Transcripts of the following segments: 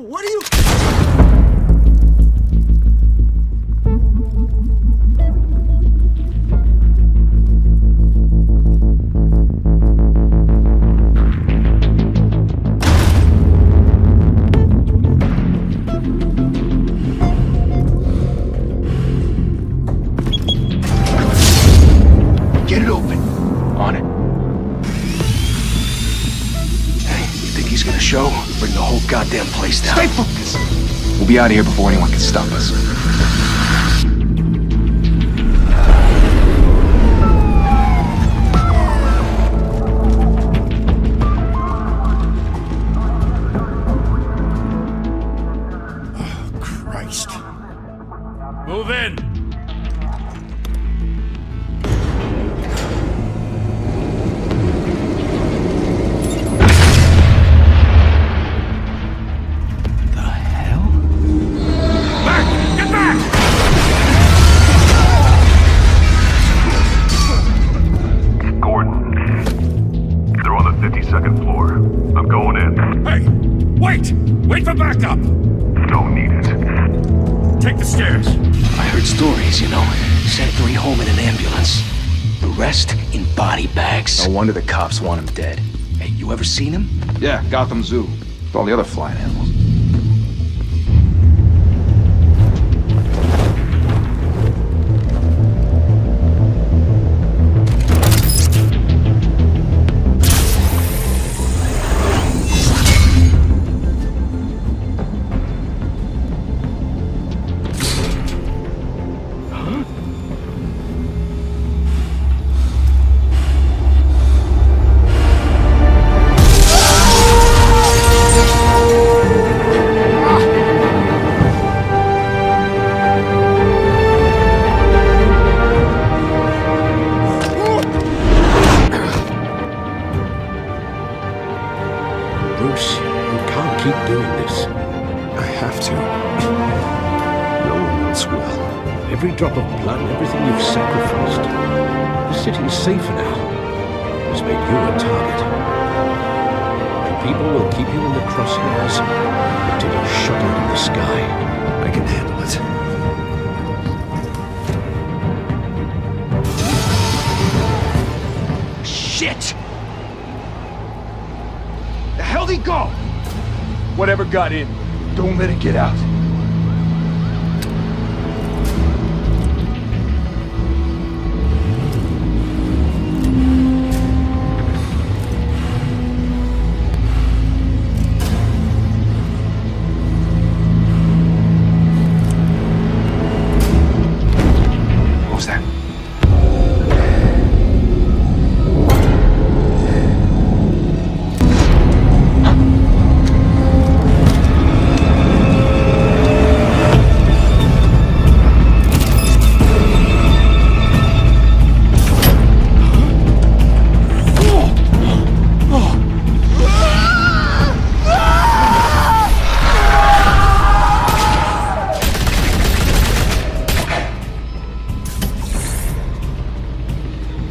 What are you... Get it open. On it. Hey, you think he's gonna show? Bring the whole goddamn place down. Stay focused! We'll be out of here before anyone can stop us. Oh, Christ. Move in! Wait for backup! Don't need it. Take the stairs. I heard stories, you know. Sent 3 home in an ambulance. The rest in body bags. No wonder the cops want him dead. Hey, you ever seen him? Yeah, Gotham Zoo. With all the other flying animals. Bruce, you can't keep doing this. I have to. No one else will. Every drop of blood and everything you've sacrificed. The city is safer now. It's made you a target. And people will keep you in the crosshairs until you're shot out of the sky. I can handle it. Shit! The hell'd he go? Whatever got in, don't let it get out. What was that?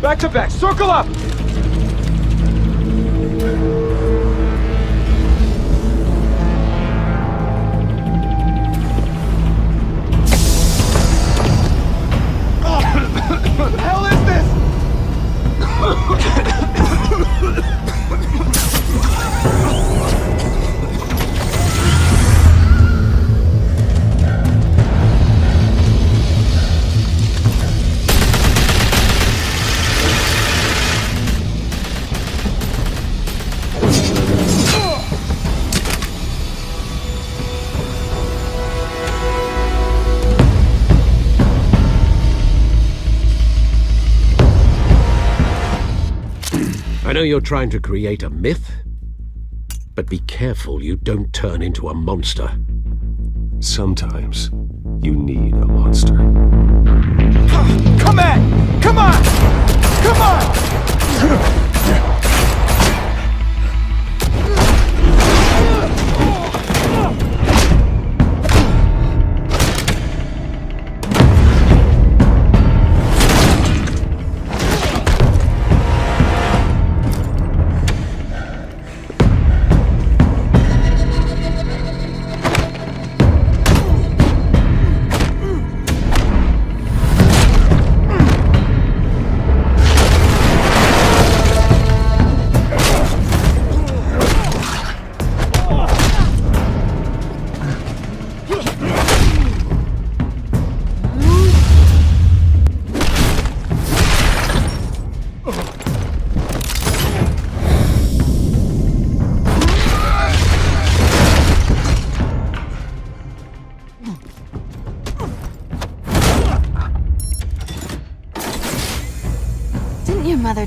Back to back, circle up! What the hell is this? I know you're trying to create a myth, but be careful you don't turn into a monster. Sometimes you need a monster. Come at! Come on! Come on!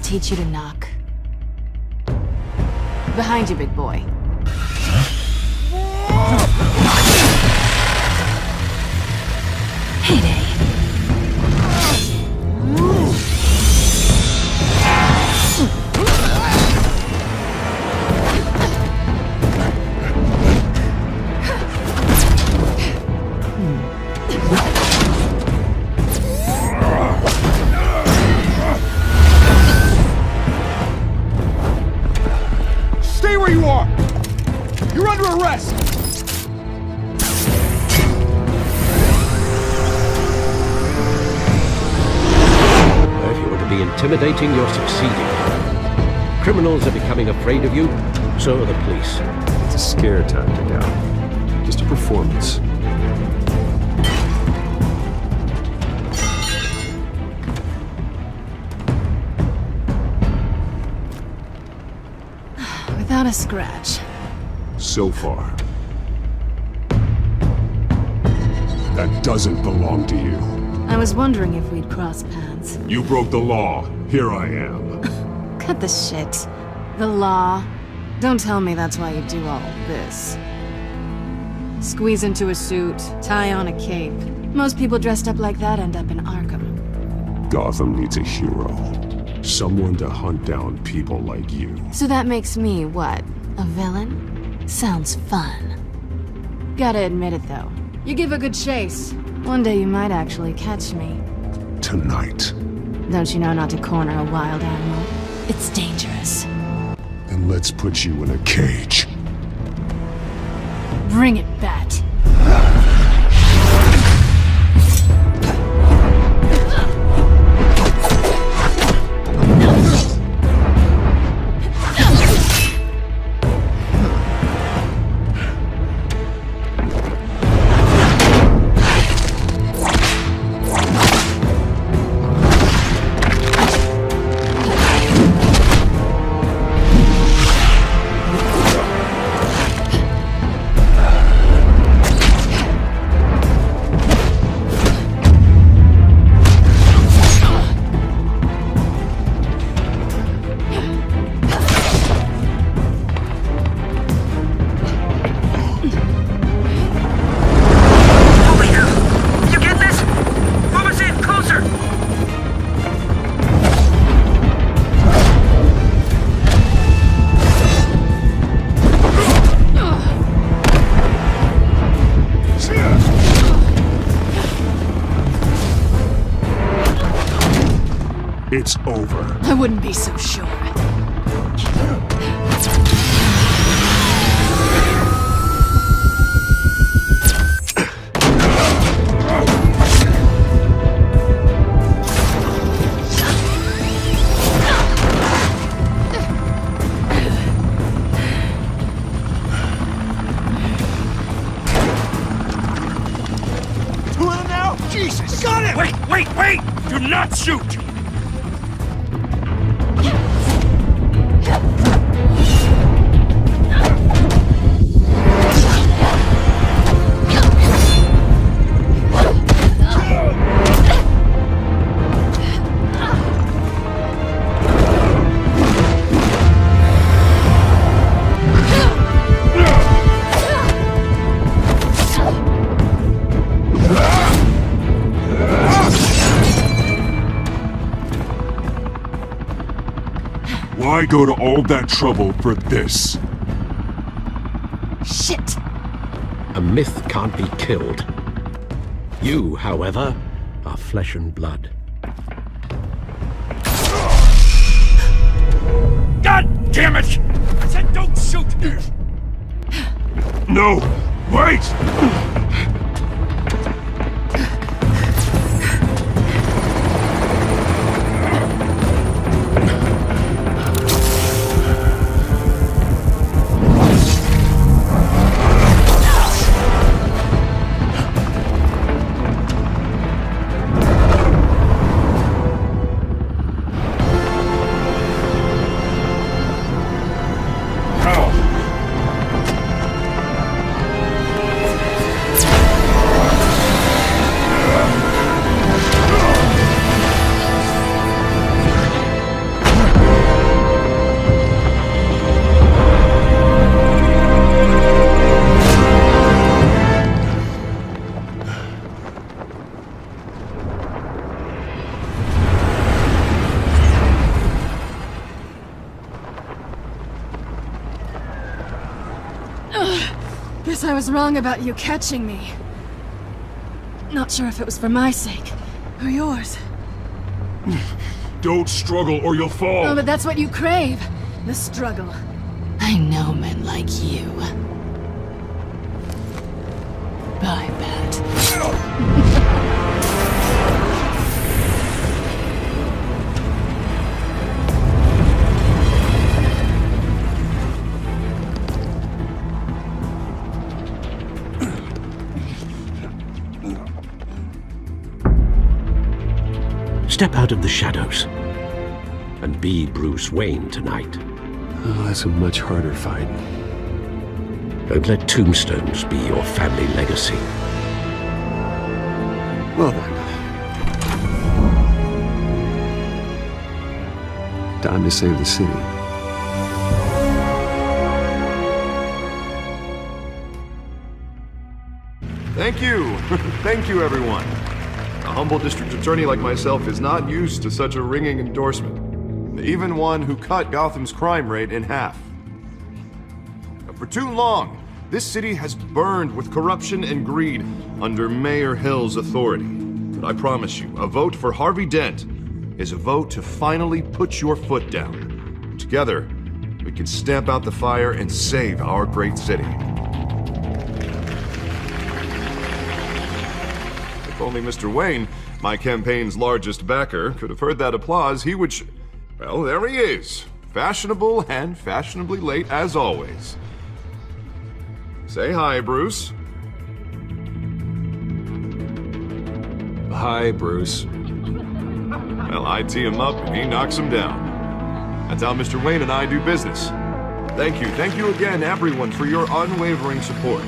teach you to knock. Behind you, big boy. Heyday. Stay where you are! You're under arrest! If you want to be intimidating, you're succeeding. Criminals are becoming afraid of you, so are the police. It's a scare tactic, Al. Just a performance. Without a scratch. So far. That doesn't belong to you. I was wondering if we'd cross paths. You broke the law. Here I am. Cut the shit. The law. Don't tell me that's why you do all this. Squeeze into a suit, tie on a cape. Most people dressed up like that end up in Arkham. Gotham needs a hero. Someone to hunt down people like you. So that makes me, what, a villain? Sounds fun. Gotta admit it, though. You give a good chase. One day you might actually catch me. Tonight. Don't you know not to corner a wild animal? It's dangerous. Then let's put you in a cage. Bring it, Bat. It's over. I wouldn't be so sure. Two of them now? Jesus! Got him! Wait! Do not shoot! Why go to all that trouble for this? Shit! A myth can't be killed. You, however, are flesh and blood. God damn it! I said don't shoot! No! Wait! Guess I was wrong about you catching me. Not sure if it was for my sake, or yours. Don't struggle or you'll fall. Oh, but that's what you crave. The struggle. I know men like you. Bye, Bat. Step out of the shadows and be Bruce Wayne tonight. Oh, that's a much harder fight. Don't let tombstones be your family legacy. Well then. Time to save the city. Thank you. Thank you, everyone. A humble district attorney like myself is not used to such a ringing endorsement. Even one who cut Gotham's crime rate in half. For too long, this city has burned with corruption and greed under Mayor Hill's authority. But I promise you, a vote for Harvey Dent is a vote to finally put your foot down. Together, we can stamp out the fire and save our great city. If only Mr. Wayne, my campaign's largest backer, could have heard that applause, he would well, there he is. Fashionable and fashionably late as always. Say hi, Bruce. Hi, Bruce. Well, I tee him up and he knocks him down. That's how Mr. Wayne and I do business. Thank you again, everyone, for your unwavering support.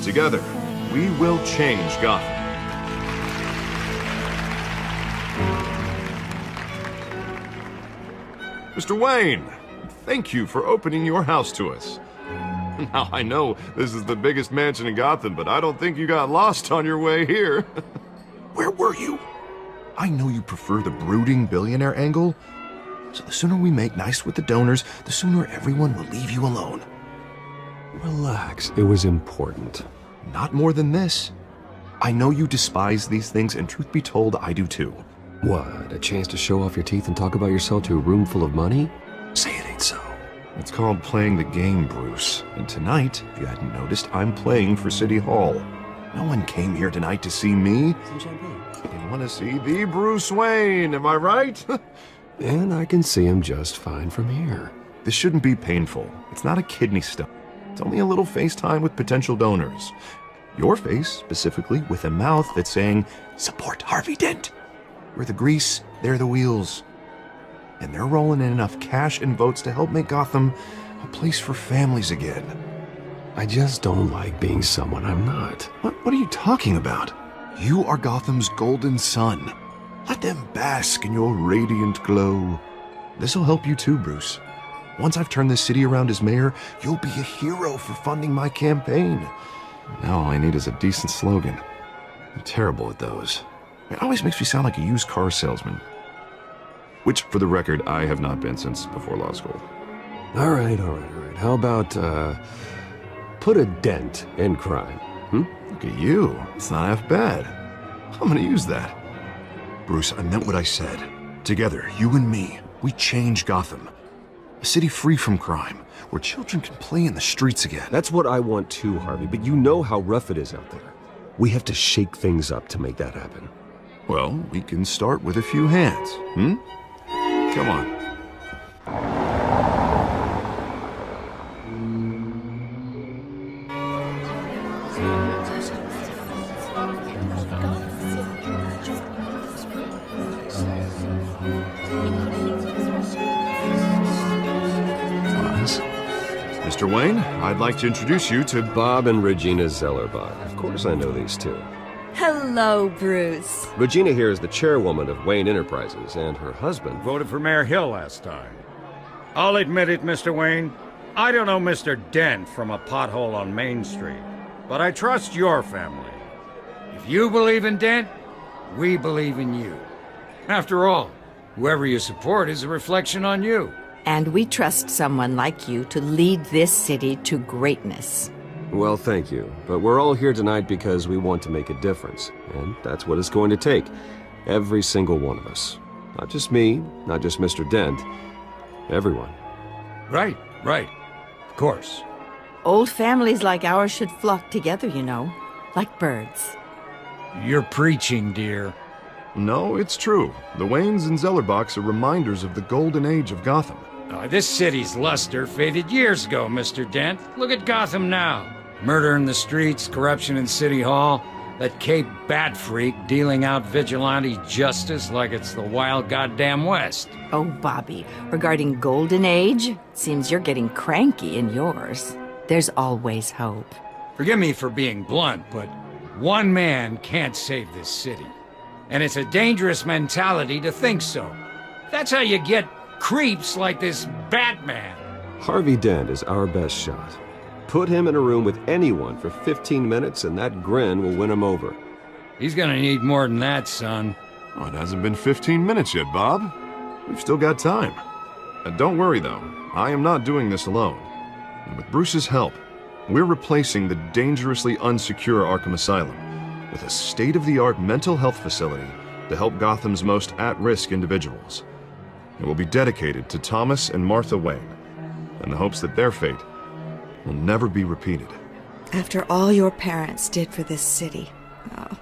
Together, we will change Gotham. Mr. Wayne, thank you for opening your house to us. Now, I know this is the biggest mansion in Gotham, but I don't think you got lost on your way here. Where were you? I know you prefer the brooding billionaire angle, so the sooner we make nice with the donors, the sooner everyone will leave you alone. Relax, it was important. Not more than this. I know you despise these things, and truth be told, I do too. What, a chance to show off your teeth and talk about yourself to a room full of money? Say it ain't so. It's called playing the game, Bruce. And tonight, if you hadn't noticed, I'm playing for City Hall. No one came here tonight to see me. They want to see the Bruce Wayne, am I right? And I can see him just fine from here. This shouldn't be painful. It's not a kidney stone. It's only a little FaceTime with potential donors. Your face, specifically, with a mouth that's saying, support Harvey Dent. We're the grease, they're the wheels. And they're rolling in enough cash and votes to help make Gotham a place for families again. I just don't like being someone I'm not. What are you talking about? You are Gotham's golden sun. Let them bask in your radiant glow. This'll help you too, Bruce. Once I've turned this city around as mayor, you'll be a hero for funding my campaign. Now all I need is a decent slogan. I'm terrible at those. It always makes me sound like a used car salesman. Which, for the record, I have not been since before law school. All right. How about, put a dent in crime, Look at you. It's not half bad. I'm gonna use that. Bruce, I meant what I said. Together, you and me, we change Gotham. A city free from crime, where children can play in the streets again. That's what I want too, Harvey, but you know how rough it is out there. We have to shake things up to make that happen. Well, we can start with a few hands, Come on. Mr. Wayne, I'd like to introduce you to Bob and Regina Zellerbach. Of course I know these two. Hello, Bruce. Regina here is the chairwoman of Wayne Enterprises, and her husband... Voted for Mayor Hill last time. I'll admit it, Mr. Wayne. I don't know Mr. Dent from a pothole on Main Street, but I trust your family. If you believe in Dent, we believe in you. After all, whoever you support is a reflection on you. And we trust someone like you to lead this city to greatness. Well, thank you. But we're all here tonight because we want to make a difference. And that's what it's going to take. Every single one of us. Not just me, not just Mr. Dent. Everyone. Right. Of course. Old families like ours should flock together, you know, like birds. You're preaching, dear. No, it's true. The Waynes and Zellerbachs are reminders of the golden age of Gotham. This city's luster faded years ago, Mr. Dent. Look at Gotham now. Murder in the streets, corruption in City Hall, that Cape Bat freak dealing out vigilante justice like it's the wild goddamn West. Oh, Bobby, regarding Golden Age, seems you're getting cranky in yours. There's always hope. Forgive me for being blunt, but one man can't save this city. And it's a dangerous mentality to think so. That's how you get creeps like this Batman. Harvey Dent is our best shot. Put him in a room with anyone for 15 minutes and that grin will win him over. He's gonna need more than that, son. Oh, it hasn't been 15 minutes yet, Bob. We've still got time. Don't worry, though. I am not doing this alone. And with Bruce's help, we're replacing the dangerously unsecure Arkham Asylum with a state-of-the-art mental health facility to help Gotham's most at-risk individuals. It will be dedicated to Thomas and Martha Wayne, in the hopes that their fate will never be repeated. After all your parents did for this city, oh,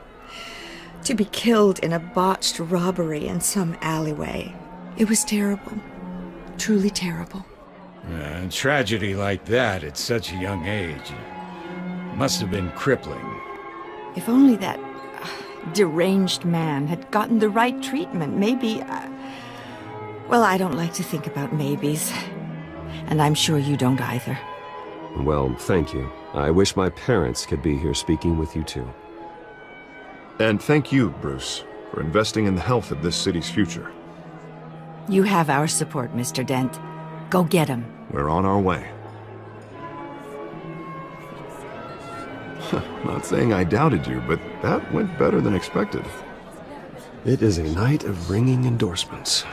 to be killed in a botched robbery in some alleyway, it was terrible. Truly terrible. A tragedy like that at such a young age must have been crippling. If only that deranged man had gotten the right treatment, maybe... well, I don't like to think about maybes. And I'm sure you don't either. Well, thank you. I wish my parents could be here speaking with you too. And thank you, Bruce, for investing in the health of this city's future. You have our support, Mr. Dent. Go get him. We're on our way. Not saying I doubted you, but that went better than expected. It is a night of ringing endorsements.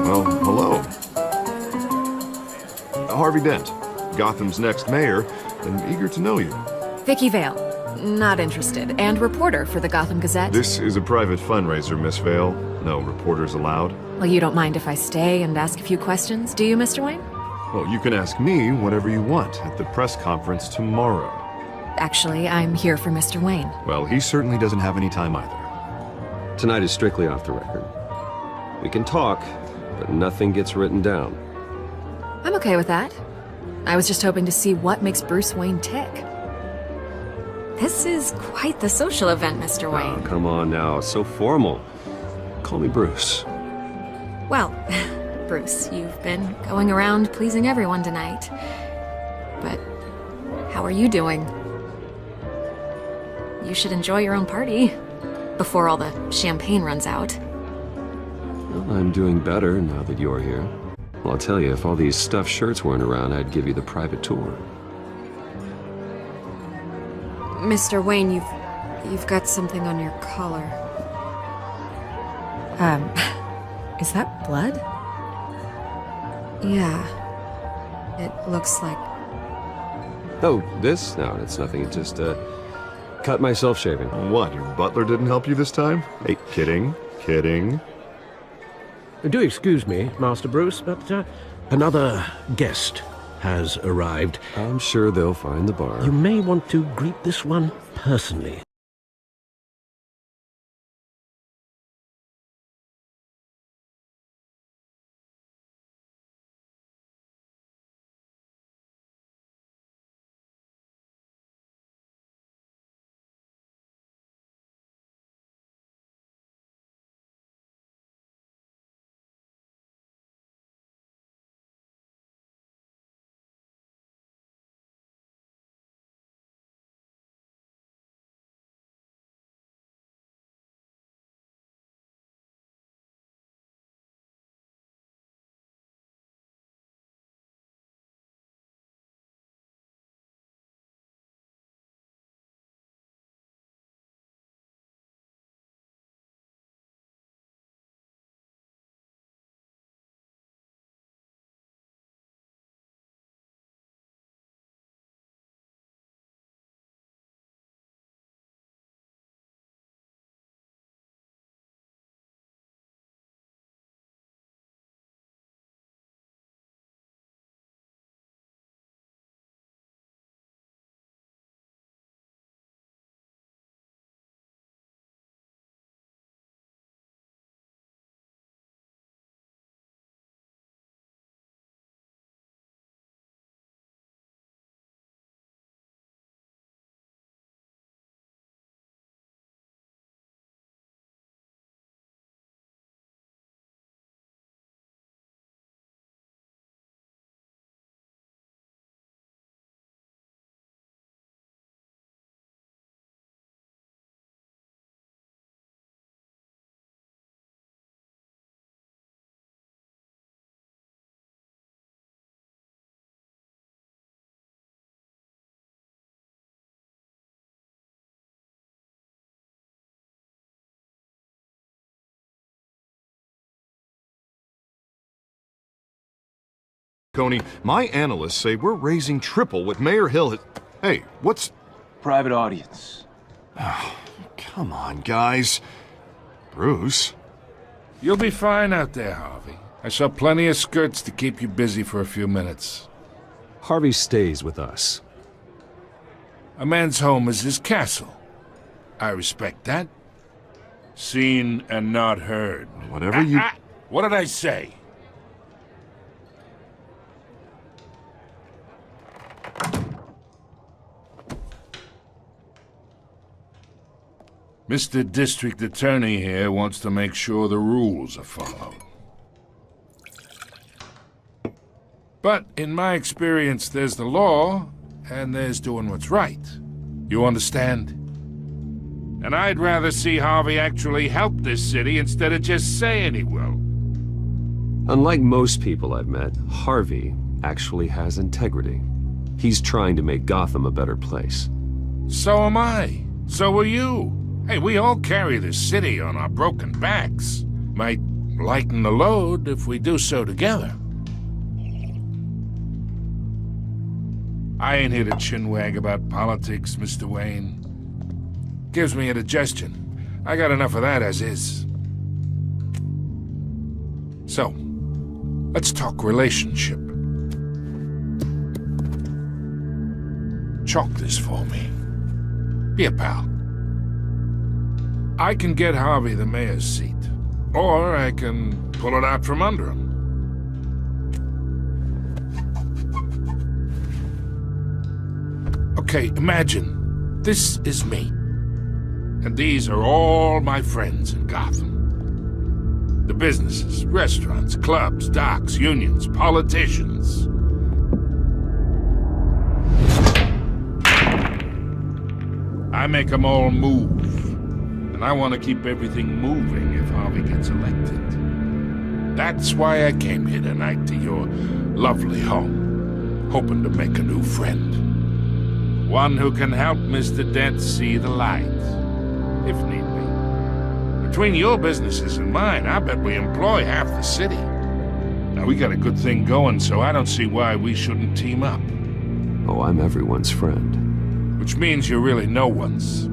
Well, hello. Harvey Dent, Gotham's next mayor, and eager to know you. Vicky Vale. Not interested. And reporter for the Gotham Gazette. This is a private fundraiser, Miss Vale. No reporters allowed. Well, you don't mind if I stay and ask a few questions, do you, Mr. Wayne? Well, you can ask me whatever you want at the press conference tomorrow. Actually, I'm here for Mr. Wayne. Well, he certainly doesn't have any time either. Tonight is strictly off the record. We can talk, but nothing gets written down. I'm okay with that. I was just hoping to see what makes Bruce Wayne tick. This is quite the social event, Mr. Wayne. Oh, come on now, it's so formal. Call me Bruce. Well, Bruce, you've been going around pleasing everyone tonight. But how are you doing? You should enjoy your own party before all the champagne runs out. Well, I'm doing better now that you're here. Well, I'll tell you, if all these stuffed shirts weren't around, I'd give you the private tour. Mr. Wayne, you've got something on your collar. Is that blood? Yeah. It looks like... Oh, this? No, it's nothing. It just, cut myself shaving. What, your butler didn't help you this time? Hey, kidding. Do excuse me, Master Bruce, but another guest has arrived. I'm sure they'll find the bar. You may want to greet this one personally. Coney, my analysts say we're raising triple what Mayor Hill has... Hey, what's... Private audience. Come on, guys. Bruce? You'll be fine out there, Harvey. I saw plenty of skirts to keep you busy for a few minutes. Harvey stays with us. A man's home is his castle. I respect that. Seen and not heard. Whatever you... What did I say? Mr. District Attorney here wants to make sure the rules are followed. But in my experience, there's the law, and there's doing what's right. You understand? And I'd rather see Harvey actually help this city instead of just saying he will. Unlike most people I've met, Harvey actually has integrity. He's trying to make Gotham a better place. So am I. So are you. Hey, we all carry this city on our broken backs. Might lighten the load if we do so together. I ain't here to chinwag about politics, Mr. Wayne. Gives me indigestion. I got enough of that as is. So, let's talk relationship. Chalk this for me. Be a pal. I can get Harvey the mayor's seat, or I can pull it out from under him. Okay, imagine, this is me. And these are all my friends in Gotham. The businesses, restaurants, clubs, docks, unions, politicians. I make them all move. And I want to keep everything moving if Harvey gets elected. That's why I came here tonight to your lovely home, hoping to make a new friend. One who can help Mr. Dent see the light, if need be. Between your businesses and mine, I bet we employ half the city. Now, we got a good thing going, so I don't see why we shouldn't team up. Oh, I'm everyone's friend. Which means you're really no one's.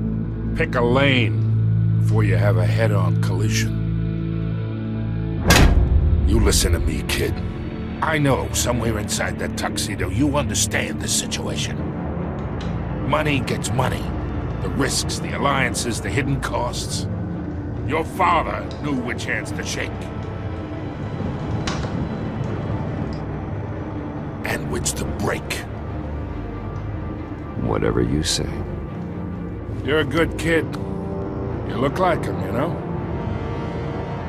Pick a lane before you have a head-on collision. You listen to me, kid. I know somewhere inside that tuxedo you understand this situation. Money gets money. The risks, the alliances, the hidden costs. Your father knew which hands to shake. And which to break. Whatever you say. You're a good kid. You look like him, you know?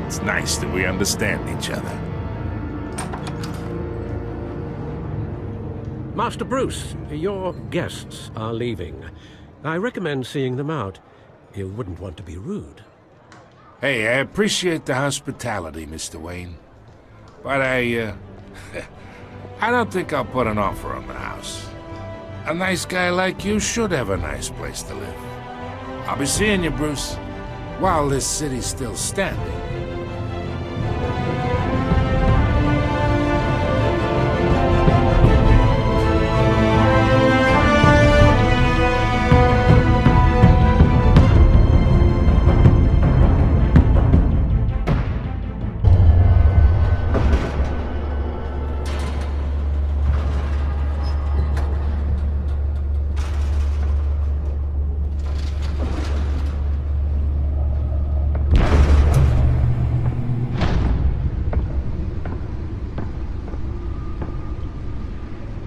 It's nice that we understand each other. Master Bruce, your guests are leaving. I recommend seeing them out. You wouldn't want to be rude. Hey, I appreciate the hospitality, Mr. Wayne. But I don't think I'll put an offer on the house. A nice guy like you should have a nice place to live. I'll be seeing you, Bruce, while this city's still standing.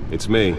It's me.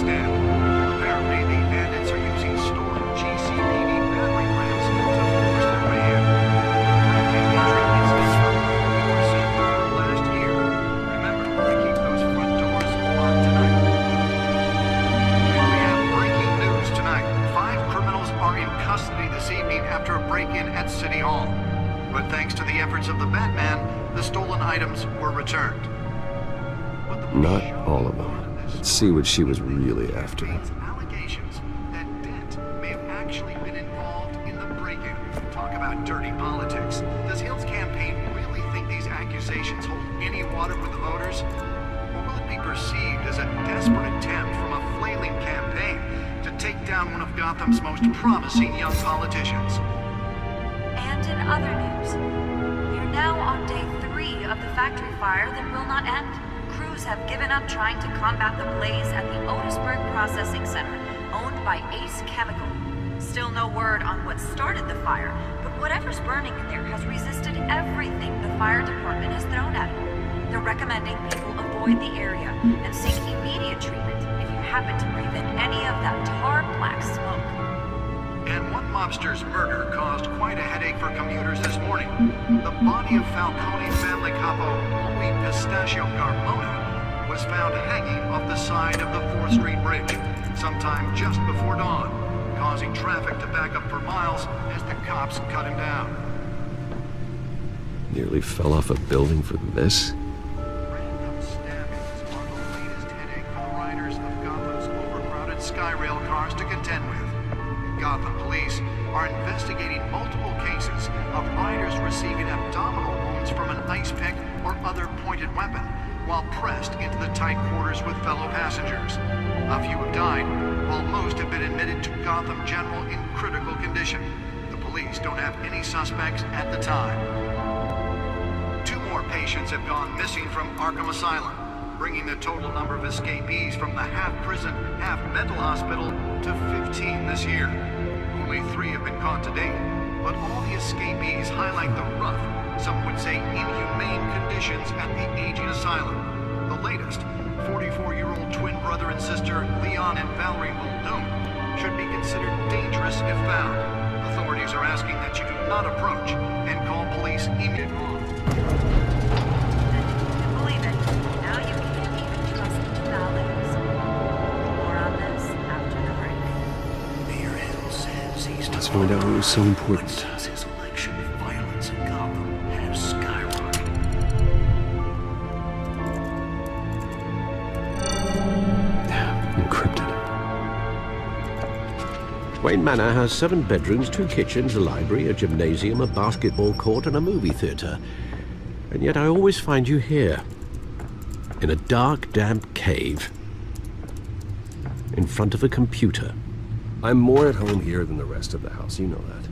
Apparently, the bandits are using stolen GCPD battery grams to force their way in. break-in at City Hall. But thanks to the efforts of the Batman, the stolen items were returned. Not all of them. Let's see what she was really after. Allegations that Dent may have actually been involved in the break-in. Talk about dirty politics. Does Hill's campaign really think these accusations hold any water with the voters? Or will it be perceived as a desperate attempt from a flailing campaign to take down one of Gotham's most promising young politicians? And in other news, we are now on day 3 of the factory fire that will not end. Crews have given up trying to combat the blaze at the Otisburg Processing Center, owned by Ace Chemical. Still no word on what started the fire, but whatever's burning in there has resisted everything the fire department has thrown at it. They're recommending people avoid the area and seek immediate treatment if you happen to breathe in any of that tar black smoke. And one mobster's murder caused quite a headache for commuters this morning. The body of Falcone family capo Louis Pistachio Carmona was found hanging off the side of the 4th Street Bridge sometime just before dawn, causing traffic to back up for miles as the cops cut him down. Nearly fell off a building for this? Random stabbings are the latest headache for the riders of Gotham's overcrowded Skyrail cars to contend with. Gotham police are investigating multiple cases of riders receiving abdominal wounds from an ice pick or other pointed weapon while pressed into the tight quarters with fellow passengers. A few have died, while most have been admitted to Gotham General in critical condition. The police don't have any suspects at the time. 2 more patients have gone missing from Arkham Asylum, bringing the total number of escapees from the half-prison, half-mental hospital to 15 this year. Only 3 have been caught to date, but all the escapees highlight the rough, some would say inhumane conditions at the aging asylum. The latest, 44-year-old twin brother and sister Leon and Valerie Muldoon, should be considered dangerous if found. Authorities are asking that you do not approach and call police immediately. Believe it, now you can't even trust valets. More on this after the break. Mayor Hill says he's Let's find out what was so important. Since his election, violence in Gotham has skyrocketed. Encrypted. Wayne Manor has 7 bedrooms, 2 kitchens, a library, a gymnasium, a basketball court, and a movie theater. And yet I always find you here, in a dark, damp cave, in front of a computer. I'm more at home here than the rest of the house, you know that.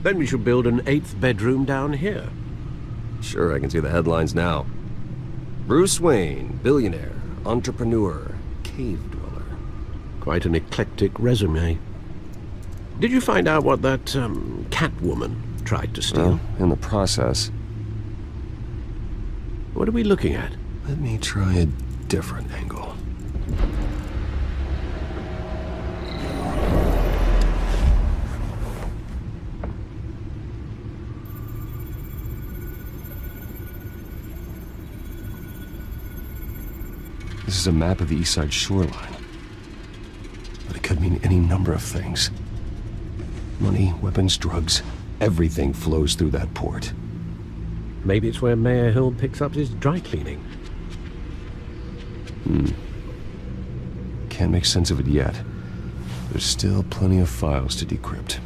Then we should build an 8th bedroom down here. Sure, I can see the headlines now. Bruce Wayne, billionaire, entrepreneur, cave dweller. Quite an eclectic resume. Did you find out what that, Catwoman tried to steal? Well, in the process. What are we looking at? Let me try a different angle. This is a map of the East Side shoreline. But it could mean any number of things. Money, weapons, drugs, everything flows through that port. Maybe it's where Mayor Hill picks up his dry cleaning. Can't make sense of it yet. There's still plenty of files to decrypt.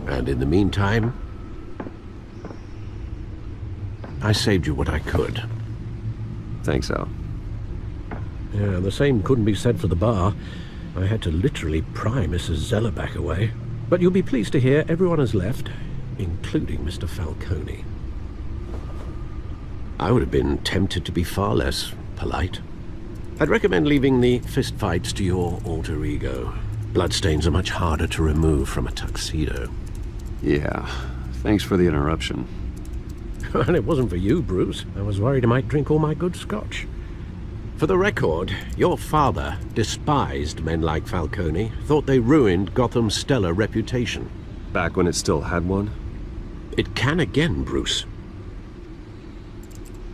And in the meantime, I saved you what I could. Thanks, Al. Yeah, the same couldn't be said for the bar. I had to literally pry Mrs. Zeller back away. But you'll be pleased to hear everyone has left, including Mr. Falcone. I would have been tempted to be far less polite. I'd recommend leaving the fistfights to your alter ego. Bloodstains are much harder to remove from a tuxedo. Yeah, thanks for the interruption. And it wasn't for you, Bruce. I was worried I might drink all my good scotch. For the record, your father despised men like Falcone, thought they ruined Gotham's stellar reputation. Back when it still had one? It can again, Bruce.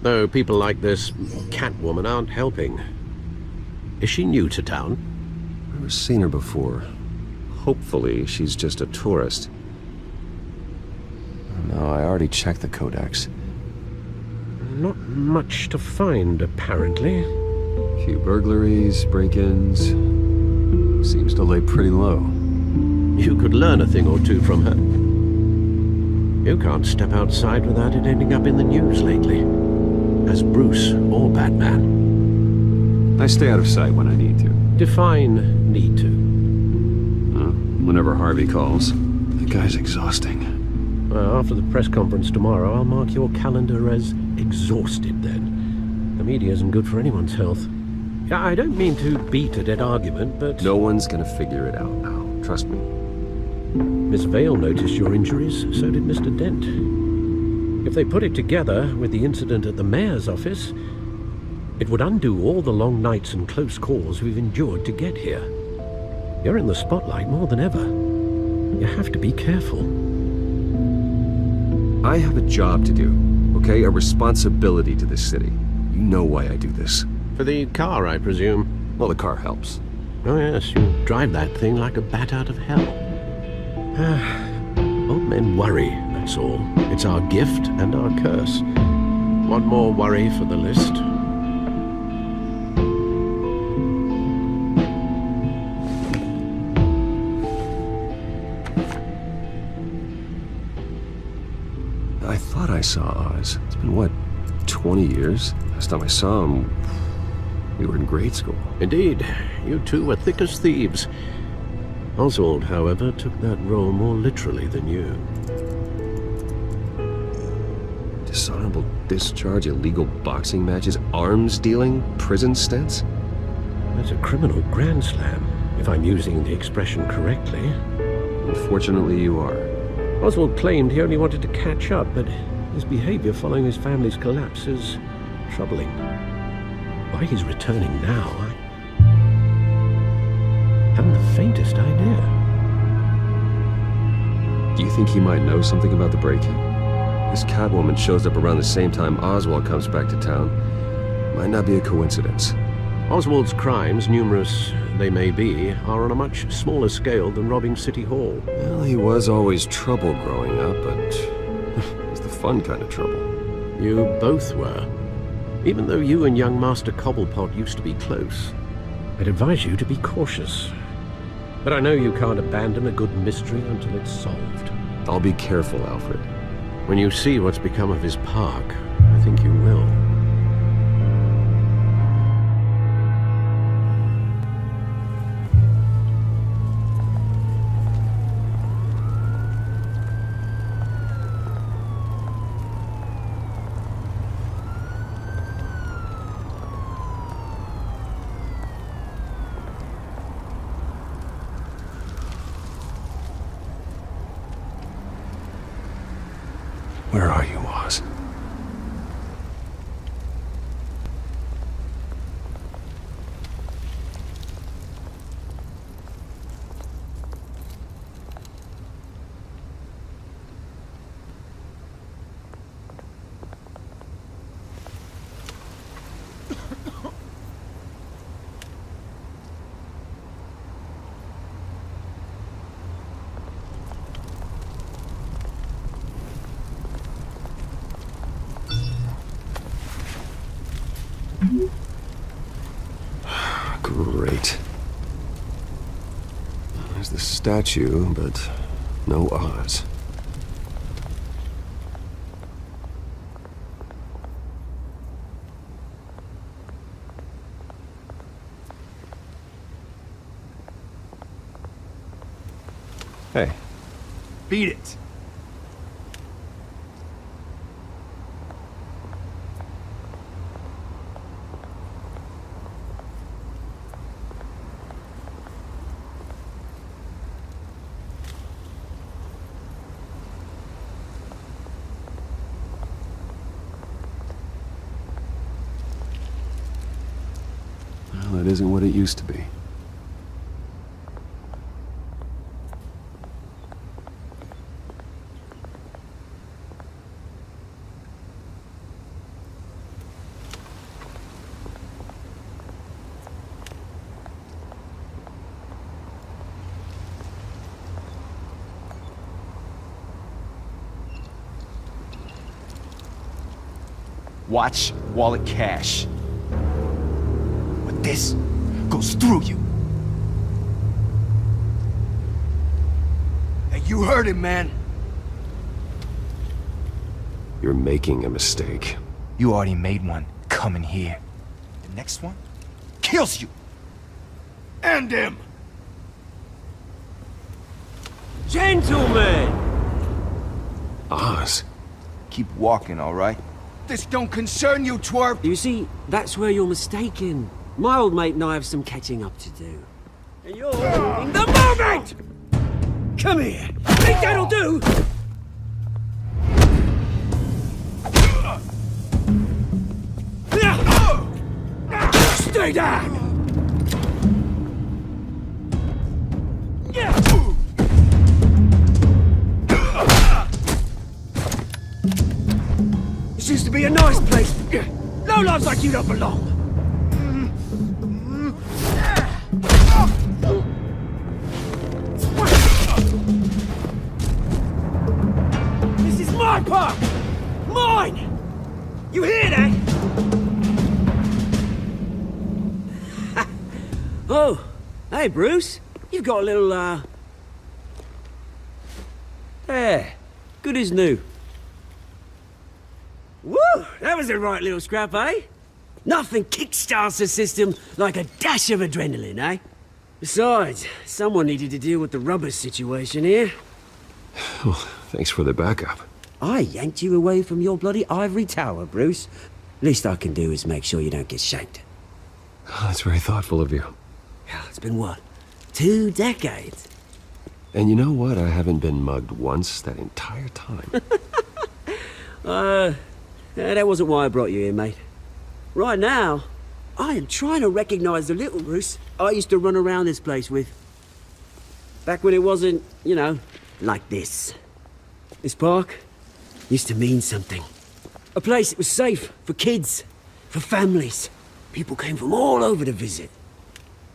Though people like this Catwoman aren't helping. Is she new to town? Never seen her before. hopefully she's just a tourist. No, I already checked the codex. Not much to find, apparently. A few burglaries, break-ins. Seems to lay pretty low. You could learn a thing or two from her. You can't step outside without it ending up in the news lately. As Bruce or Batman. I stay out of sight when I need to. Define need to. Whenever Harvey calls. The guy's exhausting. Well, after the press conference tomorrow, I'll mark your calendar as exhausted then. The media isn't good for anyone's health. I don't mean to beat a dead argument, but... No one's gonna figure it out now. Trust me. Miss Vale noticed your injuries, so did Mr. Dent. If they put it together with the incident at the mayor's office, it would undo all the long nights and close calls we've endured to get here. You're in the spotlight more than ever. You have to be careful. I have a job to do, okay? A responsibility to this city. You know why I do this. For the car, I presume? Well, the car helps. Oh yes, you drive that thing like a bat out of hell. Old men worry, that's all. It's our gift and our curse. One more worry for the list. I thought I saw Oz. It's been, what, 20 years? Last time I saw him, we were in grade school. Indeed. You two were thick as thieves. Oswald, however, took that role more literally than you. Dishonorable discharge, illegal boxing matches, arms dealing, prison stints? That's a criminal grand slam, if I'm using the expression correctly. Unfortunately, you are. Oswald claimed he only wanted to catch up, but his behavior following his family's collapse is troubling. Why he's returning now, I haven't the faintest idea. Do you think he might know something about the break-in? This Catwoman shows up around the same time Oswald comes back to town. Might not be a coincidence. Oswald's crimes, numerous they may be, are on a much smaller scale than robbing City Hall. Well, he was always trouble growing up, but it's the fun kind of trouble. You both were. Even though you and young Master Cobblepot used to be close, I'd advise you to be cautious. But I know you can't abandon a good mystery until it's solved. I'll be careful, Alfred. When you see what's become of his park, I think you will. Where are you, Oz? Great. There's the statue, but no Oz. Hey. Beat it. Well, it isn't what it used to be. Watch, wallet, cash. But this goes through you. Hey, you heard him, man. You're making a mistake. You already made one coming here. The next one kills you. And him. Gentlemen! Oz. Keep walking, all right? This don't concern you, twerp! You see, that's where you're mistaken. My old mate and I have some catching up to do. And you're ruining the moment! Come here! Think that'll do? Stay down! This used to be a nice place. No lives like you don't belong. This is my park! Mine! You hear that? Oh, hey Bruce. You've got a little, There. Good as new. Woo! That was a right little scrap, eh? Nothing kickstarts the system like a dash of adrenaline, eh? Besides, someone needed to deal with the rubber situation here. Oh, thanks for the backup. I yanked you away from your bloody ivory tower, Bruce. Least I can do is make sure you don't get shanked. Oh, that's very thoughtful of you. It's been what? 2 decades? And you know what? I haven't been mugged once that entire time. That wasn't why I brought you here, mate. Right now, I am trying to recognize the little Bruce I used to run around this place with. Back when it wasn't, you know, like this. This park used to mean something. A place that was safe for kids, for families. People came from all over to visit.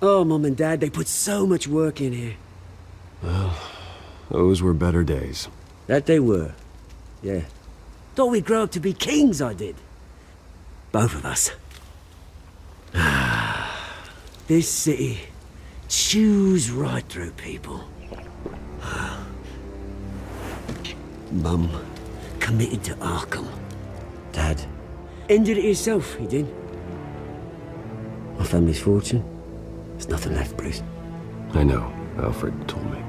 Oh, Mum and Dad, they put so much work in here. Well, those were better days. That they were, yeah. Thought we'd grow up to be kings, I did. Both of us. This city chews right through people. Mum committed to Arkham. Dad ended it himself, he did. My family's fortune. There's nothing left, Bruce. I know. Alfred told me.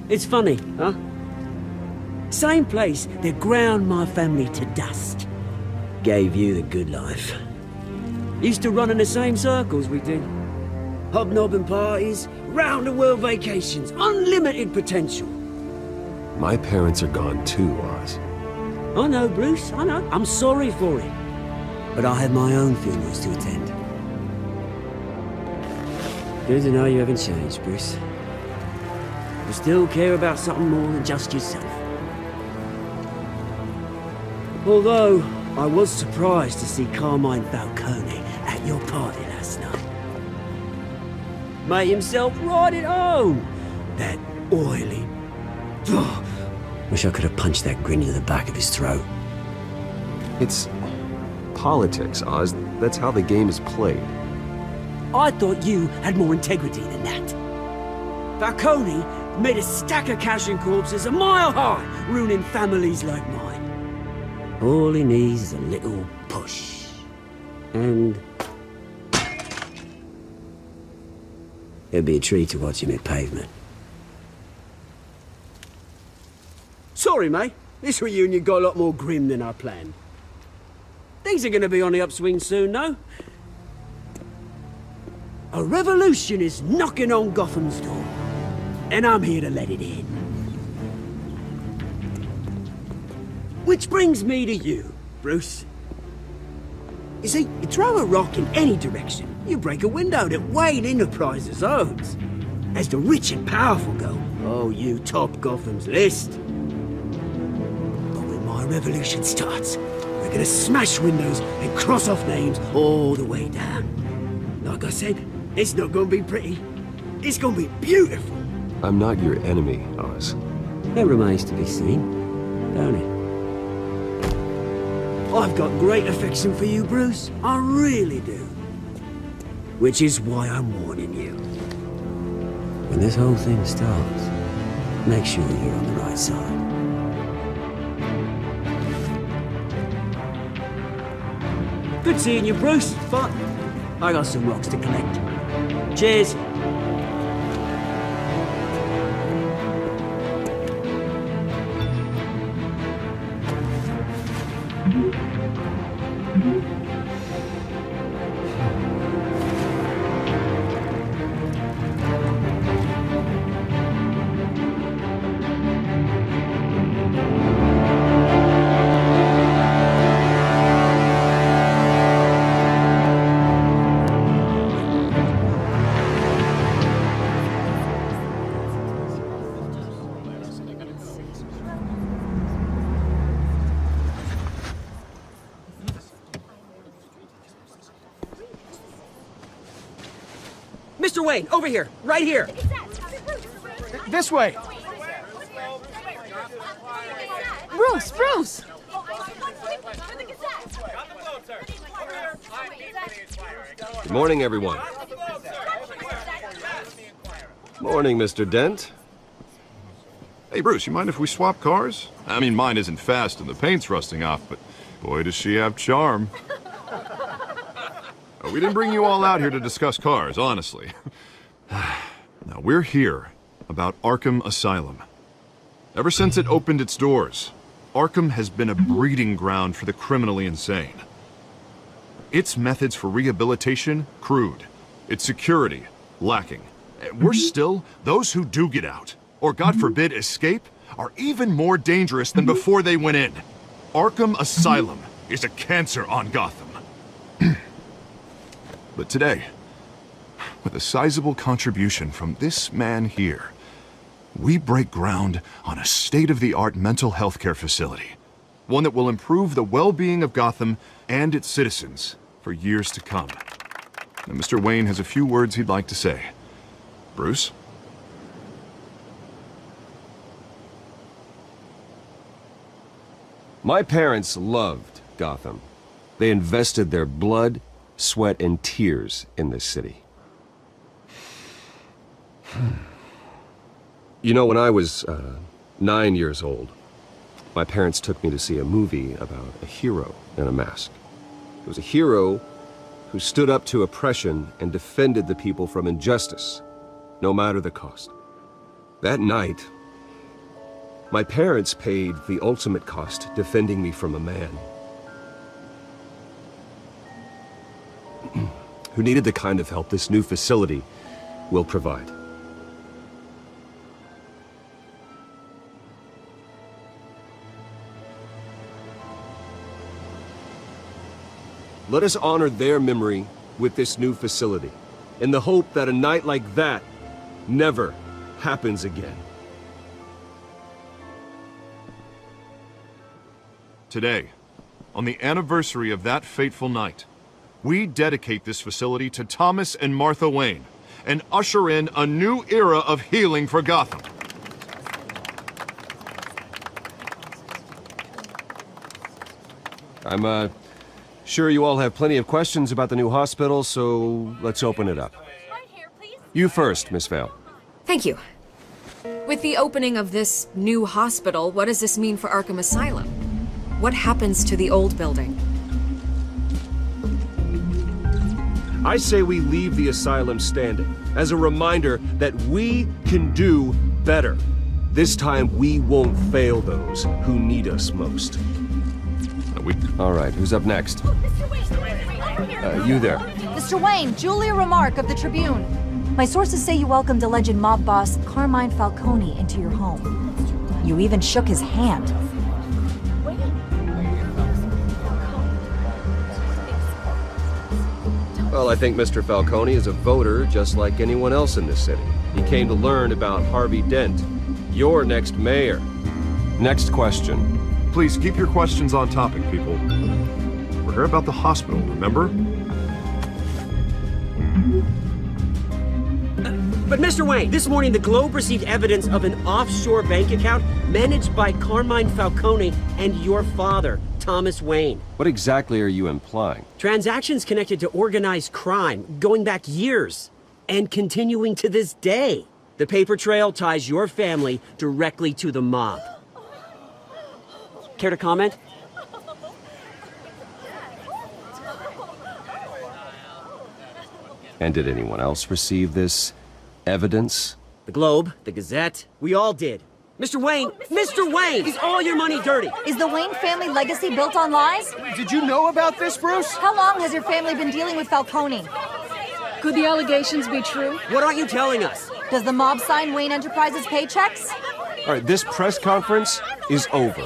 It's funny, huh? Same place that ground my family to dust. Gave you the good life. Used to run in the same circles we did. Hobnobbing parties, round-the-world vacations, unlimited potential. My parents are gone too, Oz. I know, Bruce, I know. I'm sorry for it. But I have my own funerals to attend. Good to know you haven't changed, Bruce. You still care about something more than just yourself. Although, I was surprised to see Carmine Falcone at your party last night. Made himself right at home. That oily... Oh, wish I could have punched that grin to the back of his throat. It's politics, Oz. That's how the game is played. I thought you had more integrity than that. Falcone made a stack of cash and corpses a mile high, ruining families like mine. All he needs is a little push. And... it'd be a treat to watch him hit pavement. Sorry, mate. This reunion got a lot more grim than I planned. Things are gonna be on the upswing soon, no? A revolution is knocking on Gotham's door. And I'm here to let it in. Which brings me to you, Bruce. You see, you throw a rock in any direction, you break a window that Wayne Enterprises owns. As the rich and powerful go, oh, you top Gotham's list. But when my revolution starts, we're gonna smash windows and cross off names all the way down. Like I said, it's not gonna be pretty. It's gonna be beautiful. I'm not your enemy, Oz. It remains to be seen, don't it? I've got great affection for you, Bruce. I really do. Which is why I'm warning you. When this whole thing starts, make sure you're on the right side. Good seeing you, Bruce. But I got some rocks to collect. Cheers. Mr. Wayne, over here, right here. This way. Bruce, Bruce! Good morning, everyone. Morning, Mr. Dent. Hey, Bruce, you mind if we swap cars? I mean, mine isn't fast and the paint's rusting off, but boy, does she have charm. We didn't bring you all out here to discuss cars, honestly. Now, we're here about Arkham Asylum. Ever since it opened its doors, Arkham has been a breeding ground for the criminally insane. Its methods for rehabilitation, crude. Its security, lacking. Worse still, those who do get out, or God forbid escape, are even more dangerous than before they went in. Arkham Asylum is a cancer on Gotham. But today, with a sizable contribution from this man here, we break ground on a state-of-the-art mental health care facility. One that will improve the well-being of Gotham and its citizens for years to come. Now, Mr. Wayne has a few words he'd like to say. Bruce? My parents loved Gotham. They invested their blood, sweat, and tears in this city. You know, when I was 9 years old, my parents took me to see a movie about a hero in a mask. It was a hero who stood up to oppression and defended the people from injustice, no matter the cost. That night, my parents paid the ultimate cost defending me from a man who needed the kind of help this new facility will provide. Let us honor their memory with this new facility, in the hope that a night like that never happens again. Today, on the anniversary of that fateful night, we dedicate this facility to Thomas and Martha Wayne and usher in a new era of healing for Gotham. I'm sure you all have plenty of questions about the new hospital, so let's open it up. You first, Miss Vale. Thank you. With the opening of this new hospital, what does this mean for Arkham Asylum? What happens to the old building? I say we leave the asylum standing, as a reminder that we can do better. This time we won't fail those who need us most. All right, who's up next? You there. Mr. Wayne, Julia Remark of the Tribune. My sources say you welcomed alleged mob boss Carmine Falcone into your home. You even shook his hand. Well, I think Mr. Falcone is a voter just like anyone else in this city. He came to learn about Harvey Dent, your next mayor. Next question. Please keep your questions on topic, people. We're here about the hospital, remember? But Mr. Wayne, this morning the Globe received evidence of an offshore bank account managed by Carmine Falcone and your father, Thomas Wayne. What exactly are you implying? Transactions connected to organized crime, going back years, and continuing to this day. The paper trail ties your family directly to the mob. Care to comment? And did anyone else receive this evidence? The Globe, the Gazette, we all did. Mr. Wayne! Mr. Wayne! Is all your money dirty? Is the Wayne family legacy built on lies? Did you know about this, Bruce? How long has your family been dealing with Falcone? Could the allegations be true? What aren't you telling us? Does the mob sign Wayne Enterprises paychecks? All right, this press conference is over.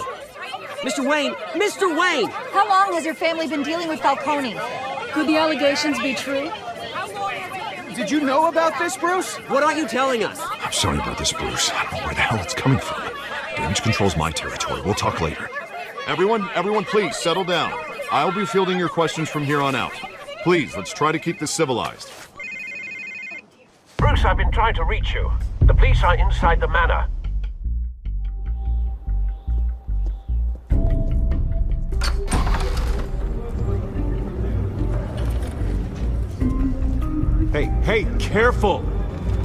Mr. Wayne! Mr. Wayne! How long has your family been dealing with Falcone? Could the allegations be true? Did you know about this, Bruce? What aren't you telling us? I'm sorry about this, Bruce. I don't know where the hell it's coming from. Damage control's my territory. We'll talk later. Everyone, please settle down. I'll be fielding your questions from here on out. Please, let's try to keep this civilized. Bruce, I've been trying to reach you. The police are inside the manor. Hey, careful!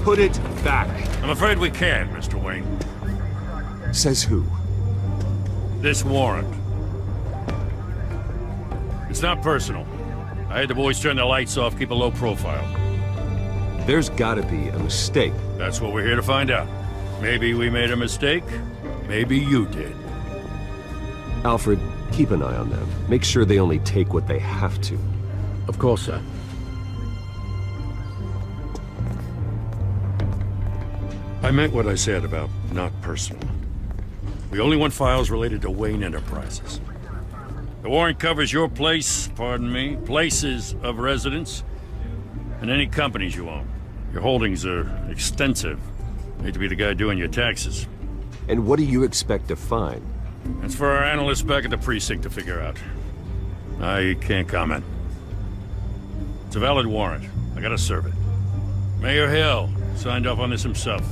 Put it back. I'm afraid we can't, Mr. Wayne. Says who? This warrant. It's not personal. I had the boys turn the lights off, keep a low profile. There's gotta be a mistake. That's what we're here to find out. Maybe we made a mistake. Maybe you did. Alfred, keep an eye on them. Make sure they only take what they have to. Of course, sir. I meant what I said about not personal. We only want files related to Wayne Enterprises. The warrant covers your place, pardon me, places of residence, and any companies you own. Your holdings are extensive. Hate to be the guy doing your taxes. And what do you expect to find? That's for our analysts back at the precinct to figure out. I can't comment. It's a valid warrant. I gotta serve it. Mayor Hill signed off on this himself.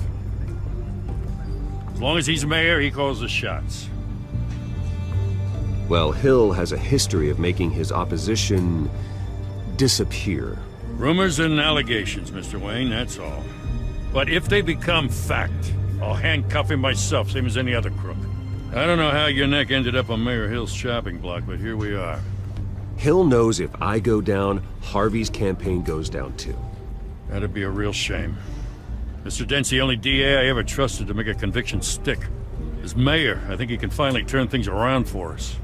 As long as he's mayor, he calls the shots. Well, Hill has a history of making his opposition disappear. Rumors and allegations, Mr. Wayne, that's all. But if they become fact, I'll handcuff him myself, same as any other crook. I don't know how your neck ended up on Mayor Hill's shopping block, but here we are. Hill knows if I go down, Harvey's campaign goes down too. That'd be a real shame. Mr. Dent's the only DA I ever trusted to make a conviction stick. As mayor, I think he can finally turn things around for us.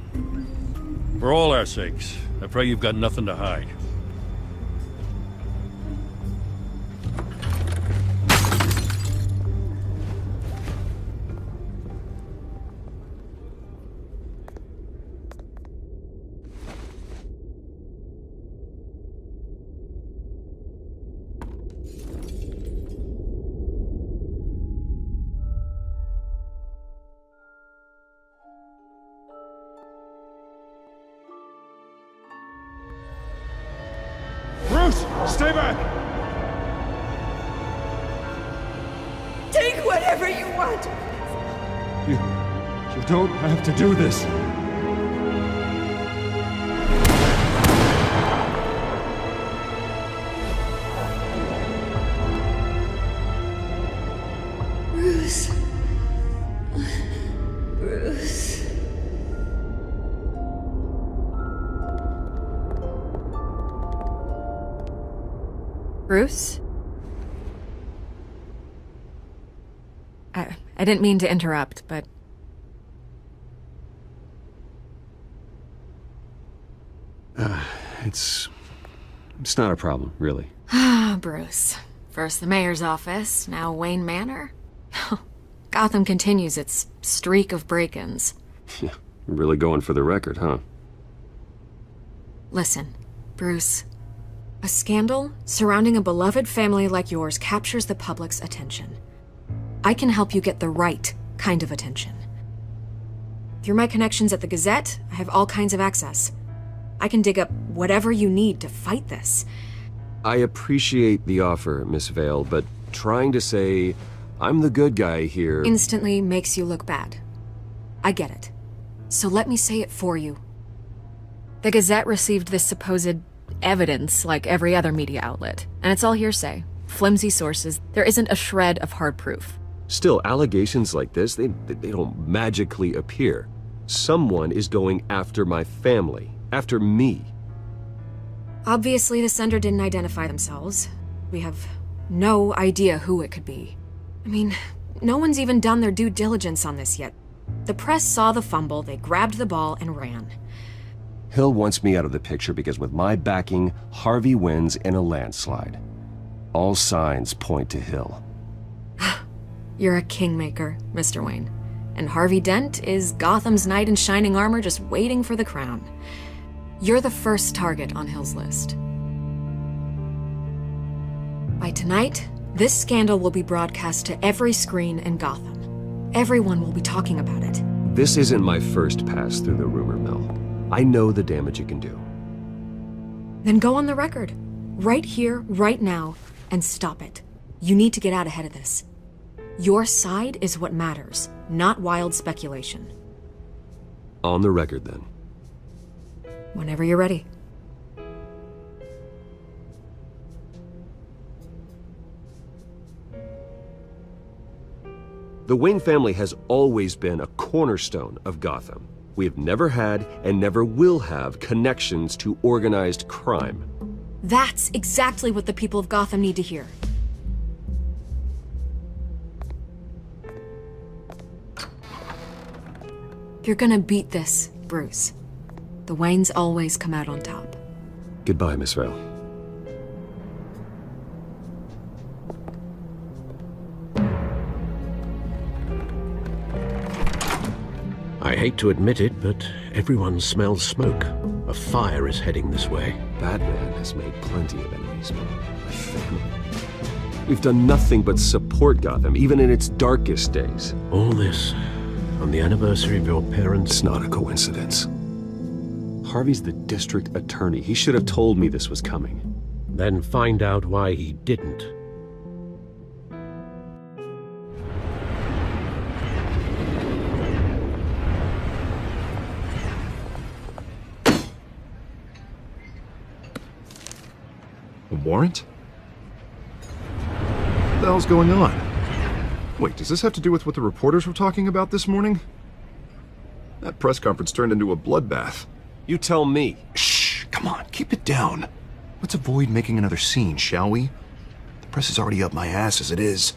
For all our sakes, I pray you've got nothing to hide. Stay back! Take whatever you want! You don't have to do this. Bruce. Bruce. Bruce? I didn't mean to interrupt, but... It's not a problem, really. Ah, Bruce. First the mayor's office, now Wayne Manor. Gotham continues its streak of break-ins. Yeah, you're really going for the record, huh? Listen, Bruce. A scandal surrounding a beloved family like yours captures the public's attention. I can help you get the right kind of attention. Through my connections at the Gazette, I have all kinds of access. I can dig up whatever you need to fight this. I appreciate the offer, Miss Vale, but trying to say I'm the good guy here... instantly makes you look bad. I get it. So let me say it for you. The Gazette received this supposed evidence like every other media outlet, and it's all hearsay. Flimsy sources. There isn't a shred of hard proof. Still, allegations like this, they don't magically appear. Someone is going after my family, after me. Obviously, the sender didn't identify themselves. We have no idea who it could be. I mean, no one's even done their due diligence on this yet. The press saw the fumble, they grabbed the ball and ran. Hill wants me out of the picture because with my backing, Harvey wins in a landslide. All signs point to Hill. You're a kingmaker, Mr. Wayne. And Harvey Dent is Gotham's knight in shining armor just waiting for the crown. You're the first target on Hill's list. By tonight, this scandal will be broadcast to every screen in Gotham. Everyone will be talking about it. This isn't my first pass through the rumor mill. I know the damage it can do. Then go on the record. Right here, right now, and stop it. You need to get out ahead of this. Your side is what matters, not wild speculation. On the record, then. Whenever you're ready. The Wayne family has always been a cornerstone of Gotham. We have never had and never will have connections to organized crime. That's exactly what the people of Gotham need to hear. You're gonna beat this, Bruce. The Waynes always come out on top. Goodbye, Miss Vale. I hate to admit it, but everyone smells smoke. A fire is heading this way. Batman has made plenty of enemies, but my family... We've done nothing but support Gotham, even in its darkest days. All this on the anniversary of your parents'... It's not a coincidence. Harvey's the district attorney. He should have told me this was coming. Then find out why he didn't. A warrant? What the hell's going on? Wait, does this have to do with what the reporters were talking about this morning? That press conference turned into a bloodbath. You tell me. Shh, come on, keep it down. Let's avoid making another scene, shall we? The press is already up my ass as it is.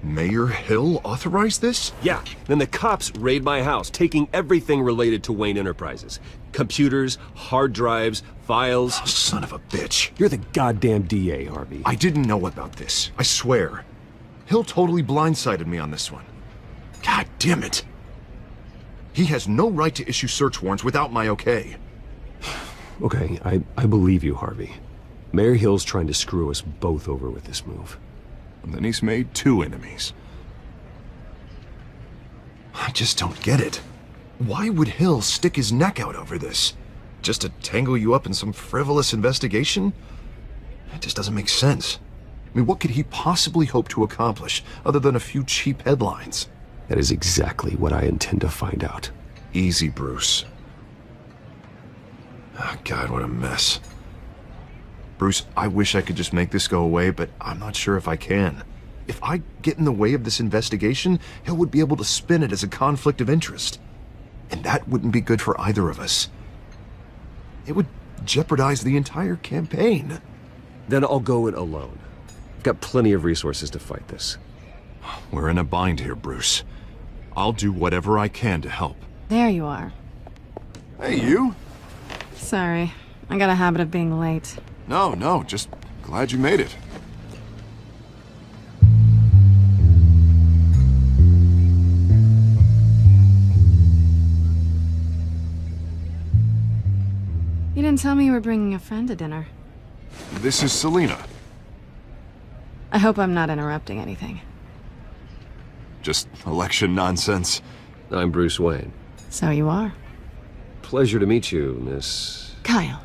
Mayor Hill authorized this? Yeah, then the cops raid my house, taking everything related to Wayne Enterprises. Computers, hard drives, files. Oh, son of a bitch. You're the goddamn DA, Harvey. I didn't know about this, I swear. Hill totally blindsided me on this one. God damn it. He has no right to issue search warrants without my okay. Okay, I believe you, Harvey. Mayor Hill's trying to screw us both over with this move. And then he's made two enemies. I just don't get it. Why would Hill stick his neck out over this? Just to tangle you up in some frivolous investigation? It just doesn't make sense. I mean, what could he possibly hope to accomplish other than a few cheap headlines? That is exactly what I intend to find out. Easy, Bruce. Oh, God, what a mess. Bruce, I wish I could just make this go away, but I'm not sure if I can. If I get in the way of this investigation, Hill would be able to spin it as a conflict of interest. And that wouldn't be good for either of us. It would jeopardize the entire campaign. Then I'll go it alone. I've got plenty of resources to fight this. We're in a bind here, Bruce. I'll do whatever I can to help. There you are. Hey, you. Sorry. I got a habit of being late. No, just glad you made it. You didn't tell me you were bringing a friend to dinner. This is Selina. I hope I'm not interrupting anything. Just election nonsense. I'm Bruce Wayne. So you are. Pleasure to meet you, Miss... Kyle.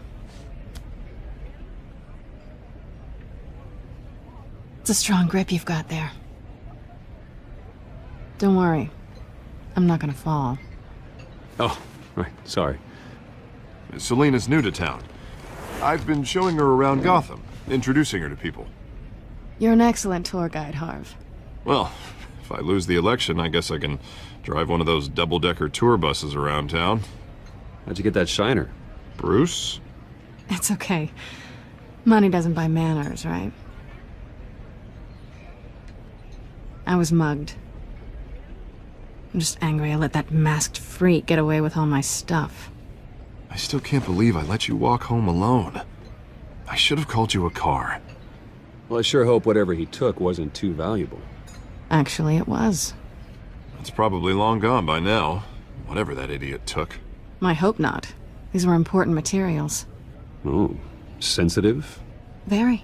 It's a strong grip you've got there. Don't worry. I'm not gonna fall. Oh, Right, sorry. Selena's new to town. I've been showing her around Gotham, introducing her to people. You're an excellent tour guide, Harv. Well, if I lose the election, I guess I can drive one of those double-decker tour buses around town. How'd you get that shiner? Bruce? It's okay. Money doesn't buy manners, right? I was mugged. I'm just angry I let that masked freak get away with all my stuff. I still can't believe I let you walk home alone. I should have called you a car. Well, I sure hope whatever he took wasn't too valuable. Actually, it was. It's probably long gone by now, whatever that idiot took. I hope not. These were important materials. Ooh, sensitive? Very.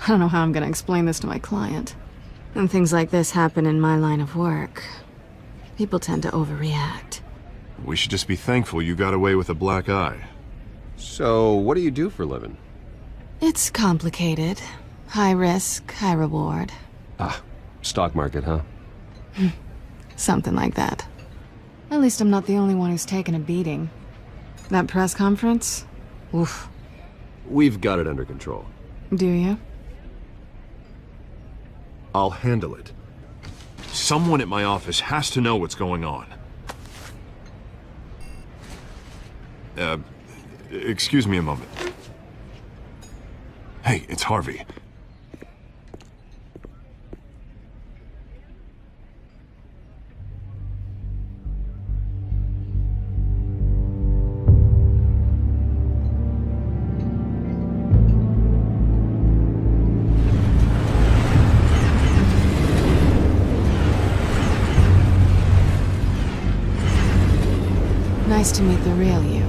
I don't know how I'm gonna explain this to my client. And things like this happen in my line of work. People tend to overreact. We should just be thankful you got away with a black eye. So, what do you do for a living? It's complicated. High risk, high reward. Ah, stock market, huh? Something like that. At least I'm not the only one who's taken a beating. That press conference? Oof. We've got it under control. Do you? I'll handle it. Someone at my office has to know what's going on. Excuse me a moment. Hey, it's Harvey. Nice to meet the real you.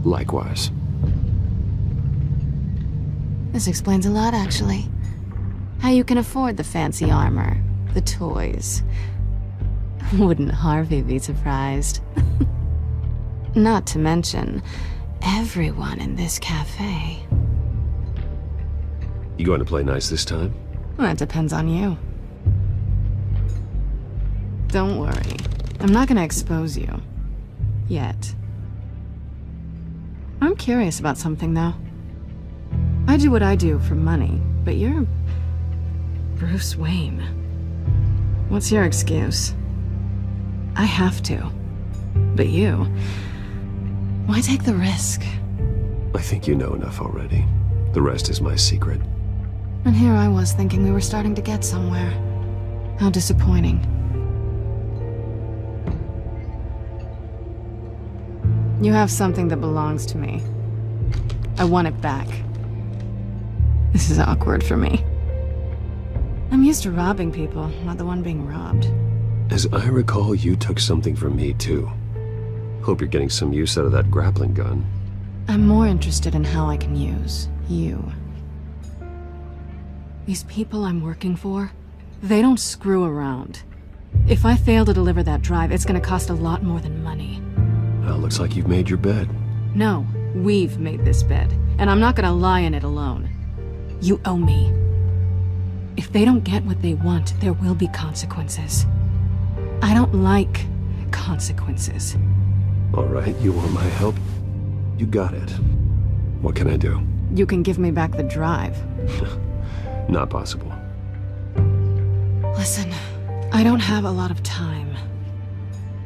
Likewise. This explains a lot, actually. How you can afford the fancy armor, the toys. Wouldn't Harvey be surprised? Not to mention, everyone in this cafe. You going to play nice this time? Well, it depends on you. Don't worry. I'm not gonna expose you. Yet. I'm curious about something, though. I do what I do for money, but you're... Bruce Wayne. What's your excuse? I have to. But you... Why take the risk? I think you know enough already. The rest is my secret. And here I was thinking we were starting to get somewhere. How disappointing. You have something that belongs to me. I want it back. This is awkward for me. I'm used to robbing people, not the one being robbed. As I recall, you took something from me, too. Hope you're getting some use out of that grappling gun. I'm more interested in how I can use you. These people I'm working for, they don't screw around. If I fail to deliver that drive, it's gonna cost a lot more than money. Well, looks like you've made your bed. No, we've made this bed, and I'm not gonna lie in it alone. You owe me. If they don't get what they want, there will be consequences. I don't like consequences. All right, you want my help? You got it. What can I do? You can give me back the drive. Not possible. Listen, I don't have a lot of time.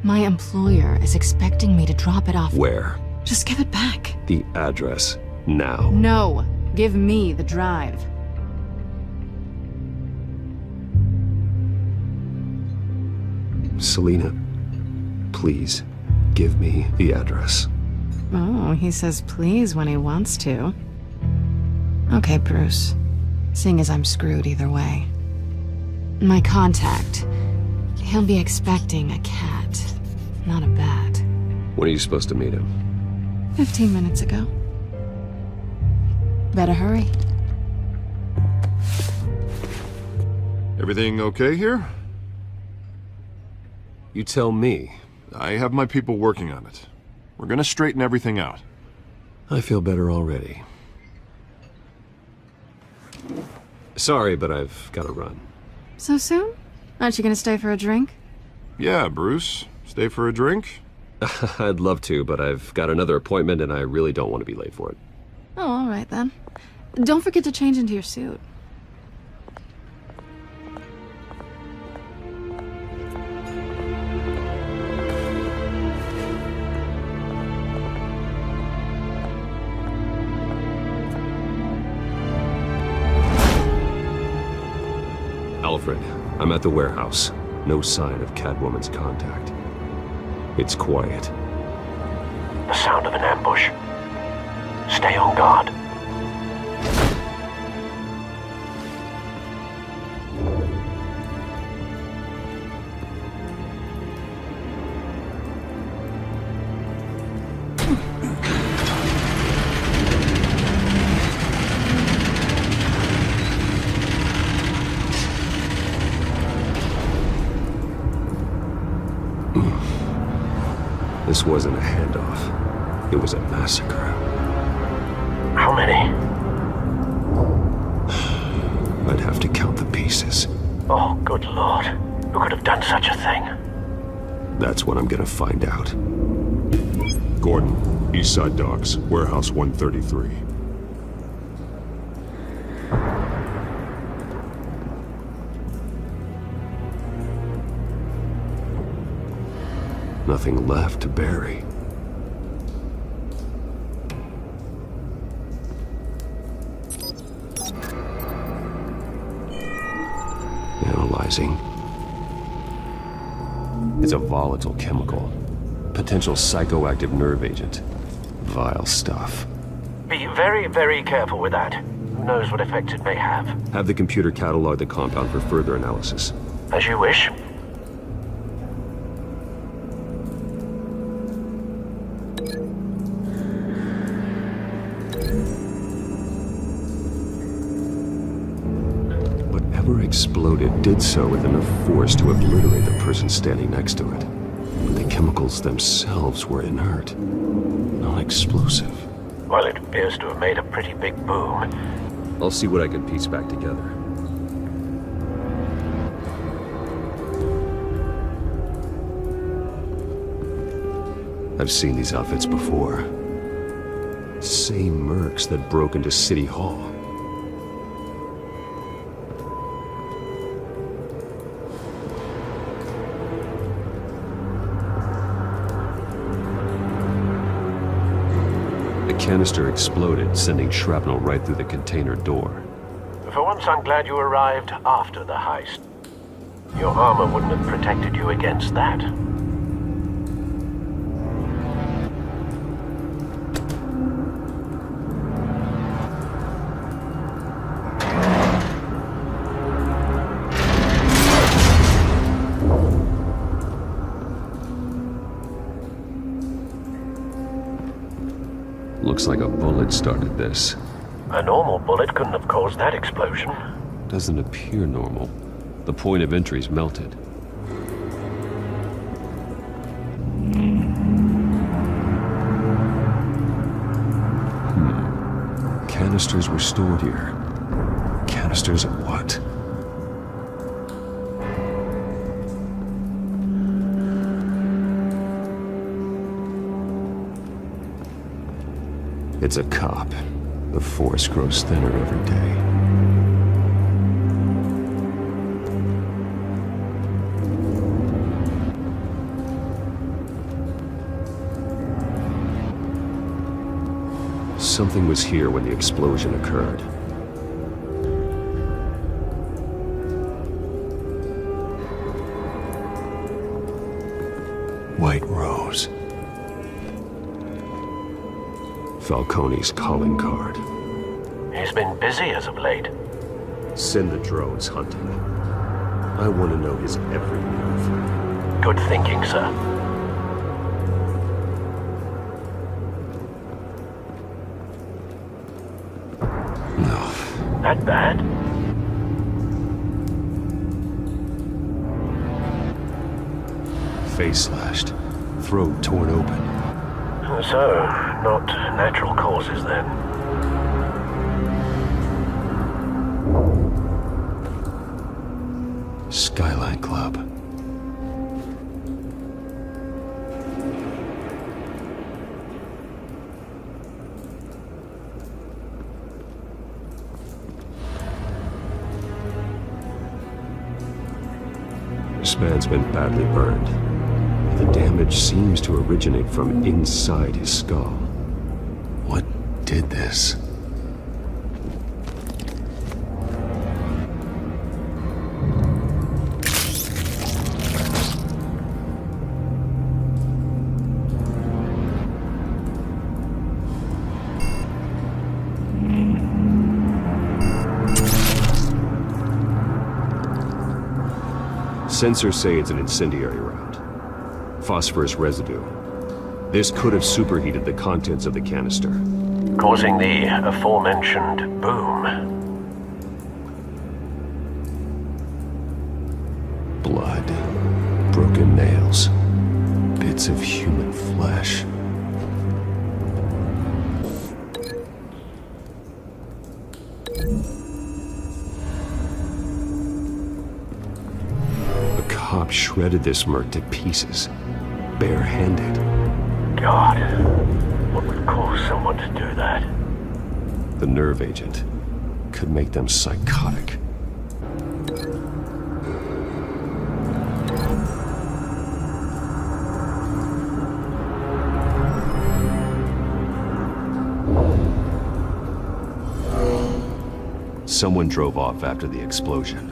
My employer is expecting me to drop it off. Where? Just give it back. The address, now. No, give me the drive. Selena, please, give me the address. Oh, he says please when he wants to. Okay, Bruce. Seeing as I'm screwed either way. My contact. He'll be expecting a cat, not a bat. When are you supposed to meet him? 15 minutes ago. Better hurry. Everything okay here? You tell me. I have my people working on it. We're gonna straighten everything out. I feel better already. Sorry, but I've got to run. So soon? Aren't you gonna stay for a drink? Yeah, Bruce. Stay for a drink? I'd love to, but I've got another appointment and I really don't want to be late for it. Oh, all right then. Don't forget to change into your suit. Alfred, I'm at the warehouse. No sign of Catwoman's contact. It's quiet. The sound of an ambush. Stay on guard. This wasn't a handoff. It was a massacre. How many? I'd have to count the pieces. Oh, good lord. Who could have done such a thing? That's what I'm gonna find out. Gordon, Eastside Docks, Warehouse 133. Nothing left to bury. Analyzing. It's a volatile chemical. Potential psychoactive nerve agent. Vile stuff. Be very, very careful with that. Who knows what effects it may have. Have the computer catalog the compound for further analysis. As you wish. Whatever exploded did so with enough force to obliterate the person standing next to it. But the chemicals themselves were inert, not explosive. Well, it appears to have made a pretty big boom. I'll see what I can piece back together. I've seen these outfits before. Same mercs that broke into City Hall. The canister exploded, sending shrapnel right through the container door. For once, I'm glad you arrived after the heist. Your armor wouldn't have protected you against that. Looks like a bullet started this. A normal bullet couldn't have caused that explosion. Doesn't appear normal. The point of entry's melted. Canisters were stored here. Canisters of what? It's a cop. The force grows thinner every day. Something was here when the explosion occurred. White Rose. Falcone's calling card. He's been busy as of late. Send the drones hunting. I want to know his every move. Good thinking, sir. No. That bad? Face slashed. Throat torn open. So, not natural causes then. Skyline Club. This man's been badly burned. The damage seems to originate from inside his skull. What did this? Sensors say it's an incendiary round. Phosphorus residue. This could have superheated the contents of the canister, causing the aforementioned boom. Blood, broken nails, bits of human flesh. Cop shredded this merc to pieces, bare-handed. God, what would cause someone to do that? The nerve agent could make them psychotic. Someone drove off after the explosion.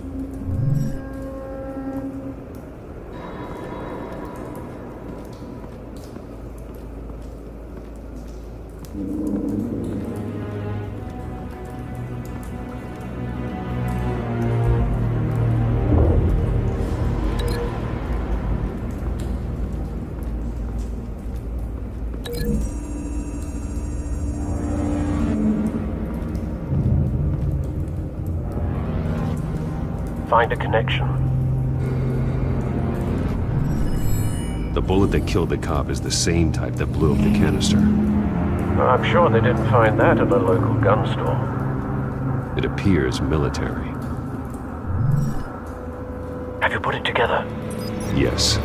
Find a connection. The bullet that killed the cop is the same type that blew up the canister. I'm sure they didn't find that at a local gun store. It appears military. Have you put it together? Yes.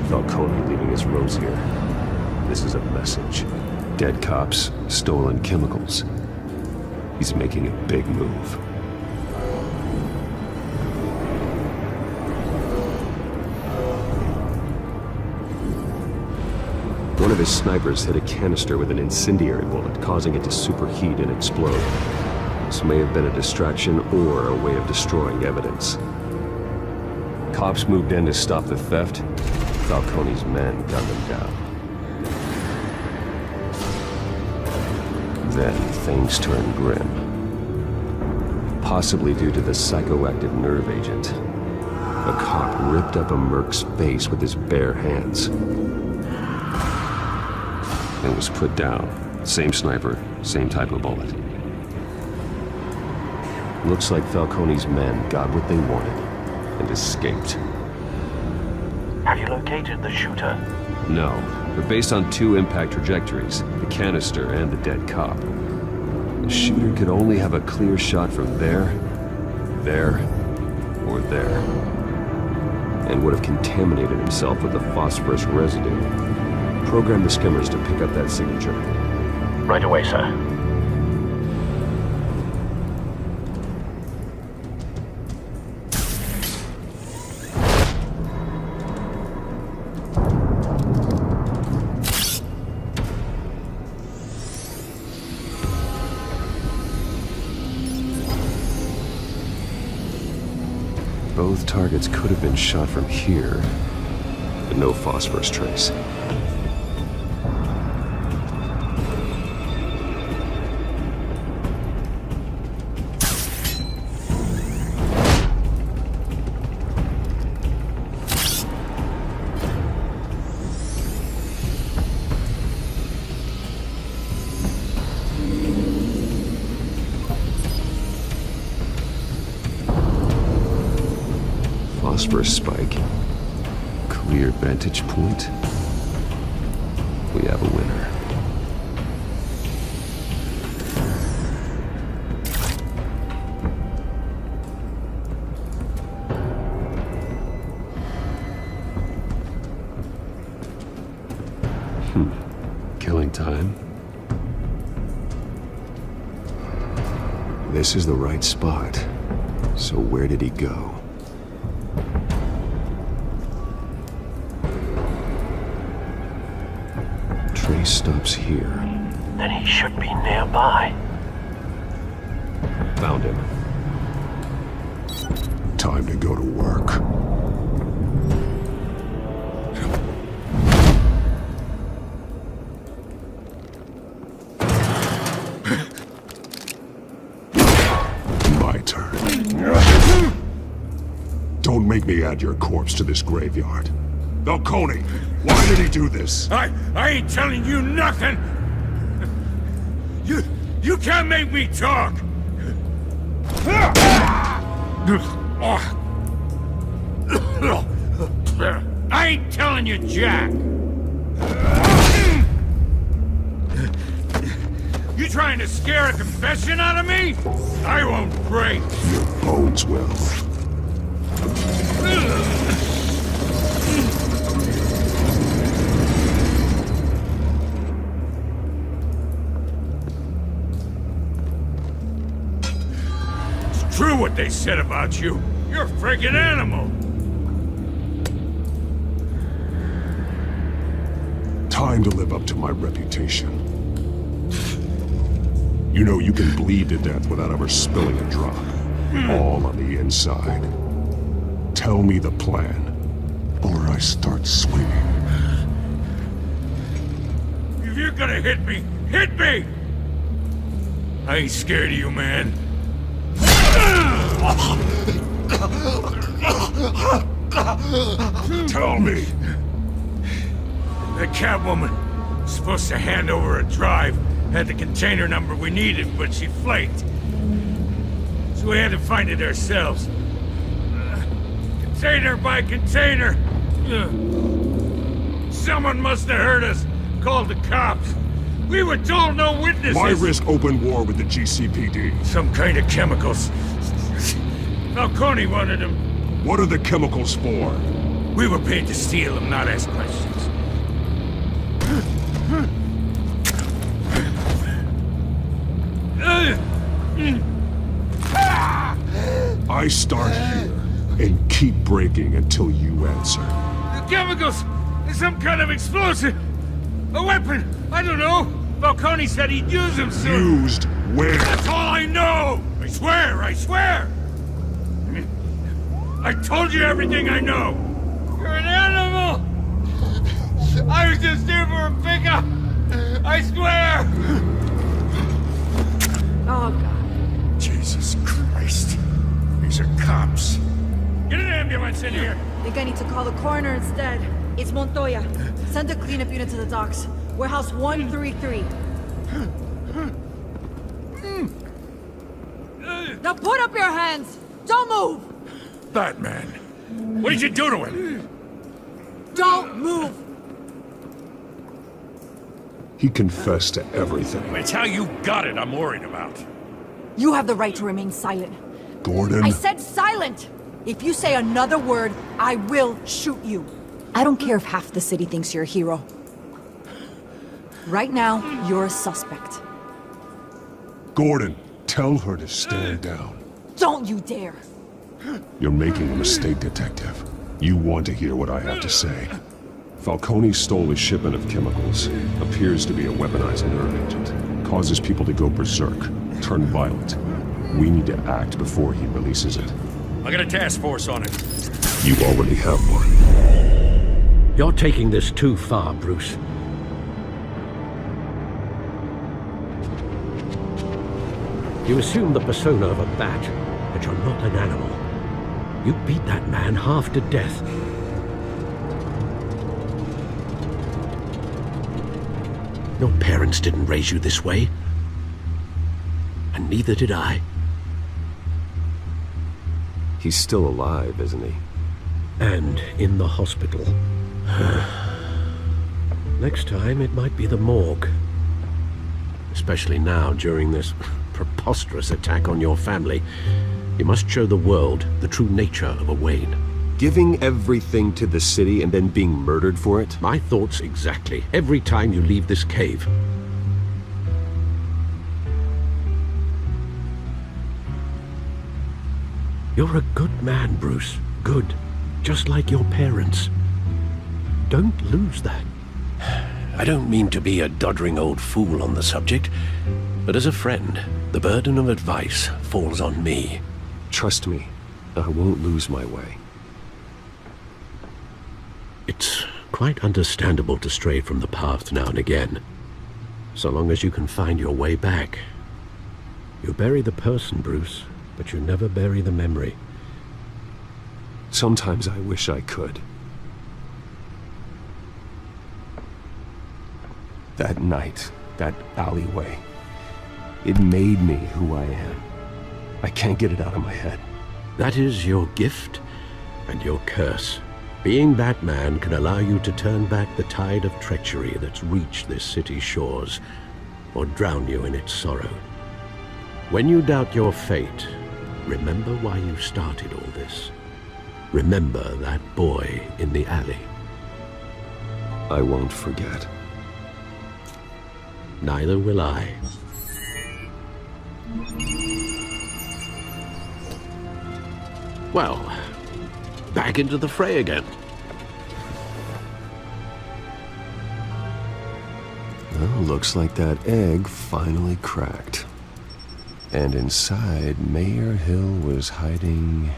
Falcone leaving his rose here. This is a message. Dead cops, stolen chemicals. He's making a big move. One of his snipers hit a canister with an incendiary bullet, causing it to superheat and explode. This may have been a distraction or a way of destroying evidence. Cops moved in to stop the theft. Falcone's men gunned them down. Then things turned grim. Possibly due to the psychoactive nerve agent. A cop ripped up a merc's face with his bare hands. And was put down. Same sniper, same type of bullet. Looks like Falcone's men got what they wanted and escaped. Have you located the shooter? No, but based on two impact trajectories, the canister and the dead cop, the shooter could only have a clear shot from there, or there, and would have contaminated himself with the phosphorus residue. Program the skimmers to pick up that signature. Right away, sir. Both targets could have been shot from here, but no phosphorus trace. Phosphorus spike. Clear vantage point. We have a winner. this is the right spot. So where did he go? Trace stops here. Then he should be nearby. Found him. Time to go to work. My turn. Don't make me add your corpse to this graveyard. Falcone, why did he do this? I ain't telling you nothing! You can't make me talk! I ain't telling you, Jack! You trying to scare a confession out of me? I won't break! Your bones will. It's true what they said about you. You're a freaking animal! Time to live up to my reputation. You know you can bleed to death without ever spilling a drop. All on the inside. Tell me the plan, or I start swinging. If you're gonna hit me, hit me! I ain't scared of you, man. Tell me! The Catwoman was supposed to hand over a drive, had the container number we needed, but she flaked. So we had to find it ourselves. Container by container. Someone must have heard us, called the cops. We were told no witnesses. Why risk open war with the GCPD? Some kind of chemicals. Falcone wanted them. What are the chemicals for? We were paid to steal them, not ask questions. I start here and keep breaking until you answer. The chemicals! Is some kind of explosive! A weapon! I don't know! Falcone said he'd use them soon! Used where? That's all I know! I swear! I swear! I told you everything I know! You're an animal! I was just here for a pickup! I swear! Oh, God. Jesus Christ. These are cops. Get an ambulance in here! Think I need to call the coroner instead. It's Montoya. Send a cleanup unit to the docks. Warehouse 133. Now put up your hands! Don't move! Batman. What did you do to him? Don't move! He confessed to everything. It's how you got it I'm worried about. You have the right to remain silent. Gordon? I said silent! If you say another word, I will shoot you. I don't care if half the city thinks you're a hero. Right now, you're a suspect. Gordon, tell her to stand down. Don't you dare! You're making a mistake, Detective. You want to hear what I have to say. Falcone stole a shipment of chemicals. Appears to be a weaponized nerve agent. Causes people to go berserk, turn violent. We need to act before he releases it. I got a task force on it. You already have one. You're taking this too far, Bruce. You assume the persona of a bat, but you're not an animal. You beat that man half to death. Your parents didn't raise you this way. And neither did I. He's still alive, isn't he? And in the hospital. Next time, it might be the morgue. Especially now, during this preposterous attack on your family. You must show the world the true nature of a Wayne. Giving everything to the city and then being murdered for it? My thoughts exactly. Every time you leave this cave. You're a good man, Bruce. Good. Just like your parents. Don't lose that. I don't mean to be a doddering old fool on the subject, but as a friend, the burden of advice falls on me. Trust me, I won't lose my way. It's quite understandable to stray from the path now and again, so long as you can find your way back. You bury the person, Bruce, but you never bury the memory. Sometimes I wish I could. That night, that alleyway, it made me who I am. I can't get it out of my head. That is your gift and your curse. Being Batman can allow you to turn back the tide of treachery that's reached this city's shores, or drown you in its sorrow. When you doubt your fate, remember why you started all this. Remember that boy in the alley. I won't forget. Neither will I. Well, back into the fray again. Well, looks like that egg finally cracked. And inside, Mayor Hill was hiding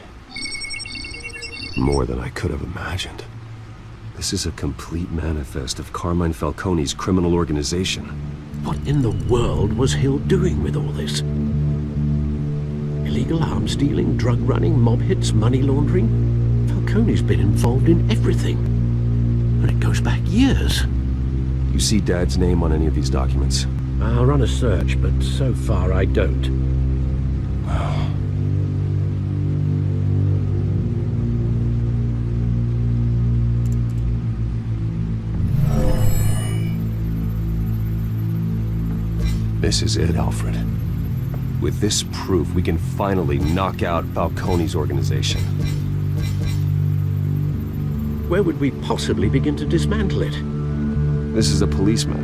more than I could have imagined. This is a complete manifest of Carmine Falcone's criminal organization. What in the world was Hill doing with all this? Illegal arms dealing, drug running, mob hits, money laundering? Falcone's been involved in everything. And it goes back years. You see Dad's name on any of these documents? I'll run a search, but so far I don't. This is it, Alfred. With this proof, we can finally knock out Falcone's organization. Where would we possibly begin to dismantle it? This is a police matter.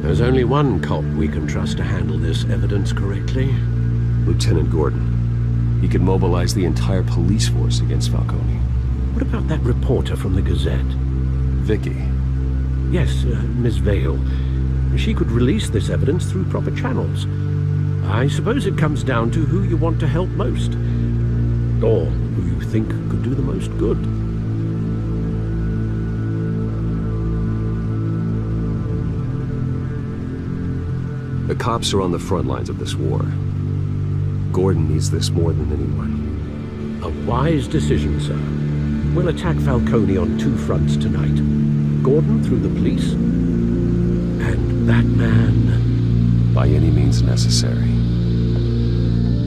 There's only one cop we can trust to handle this evidence correctly. Lieutenant Gordon. He could mobilize the entire police force against Falcone. What about that reporter from the Gazette? Vicky. Yes, Miss Vale. She could release this evidence through proper channels. I suppose it comes down to who you want to help most. Or who you think could do the most good. The cops are on the front lines of this war. Gordon needs this more than anyone. A wise decision, sir. We'll attack Falcone on two fronts tonight. Gordon through the police, and that man by any means necessary.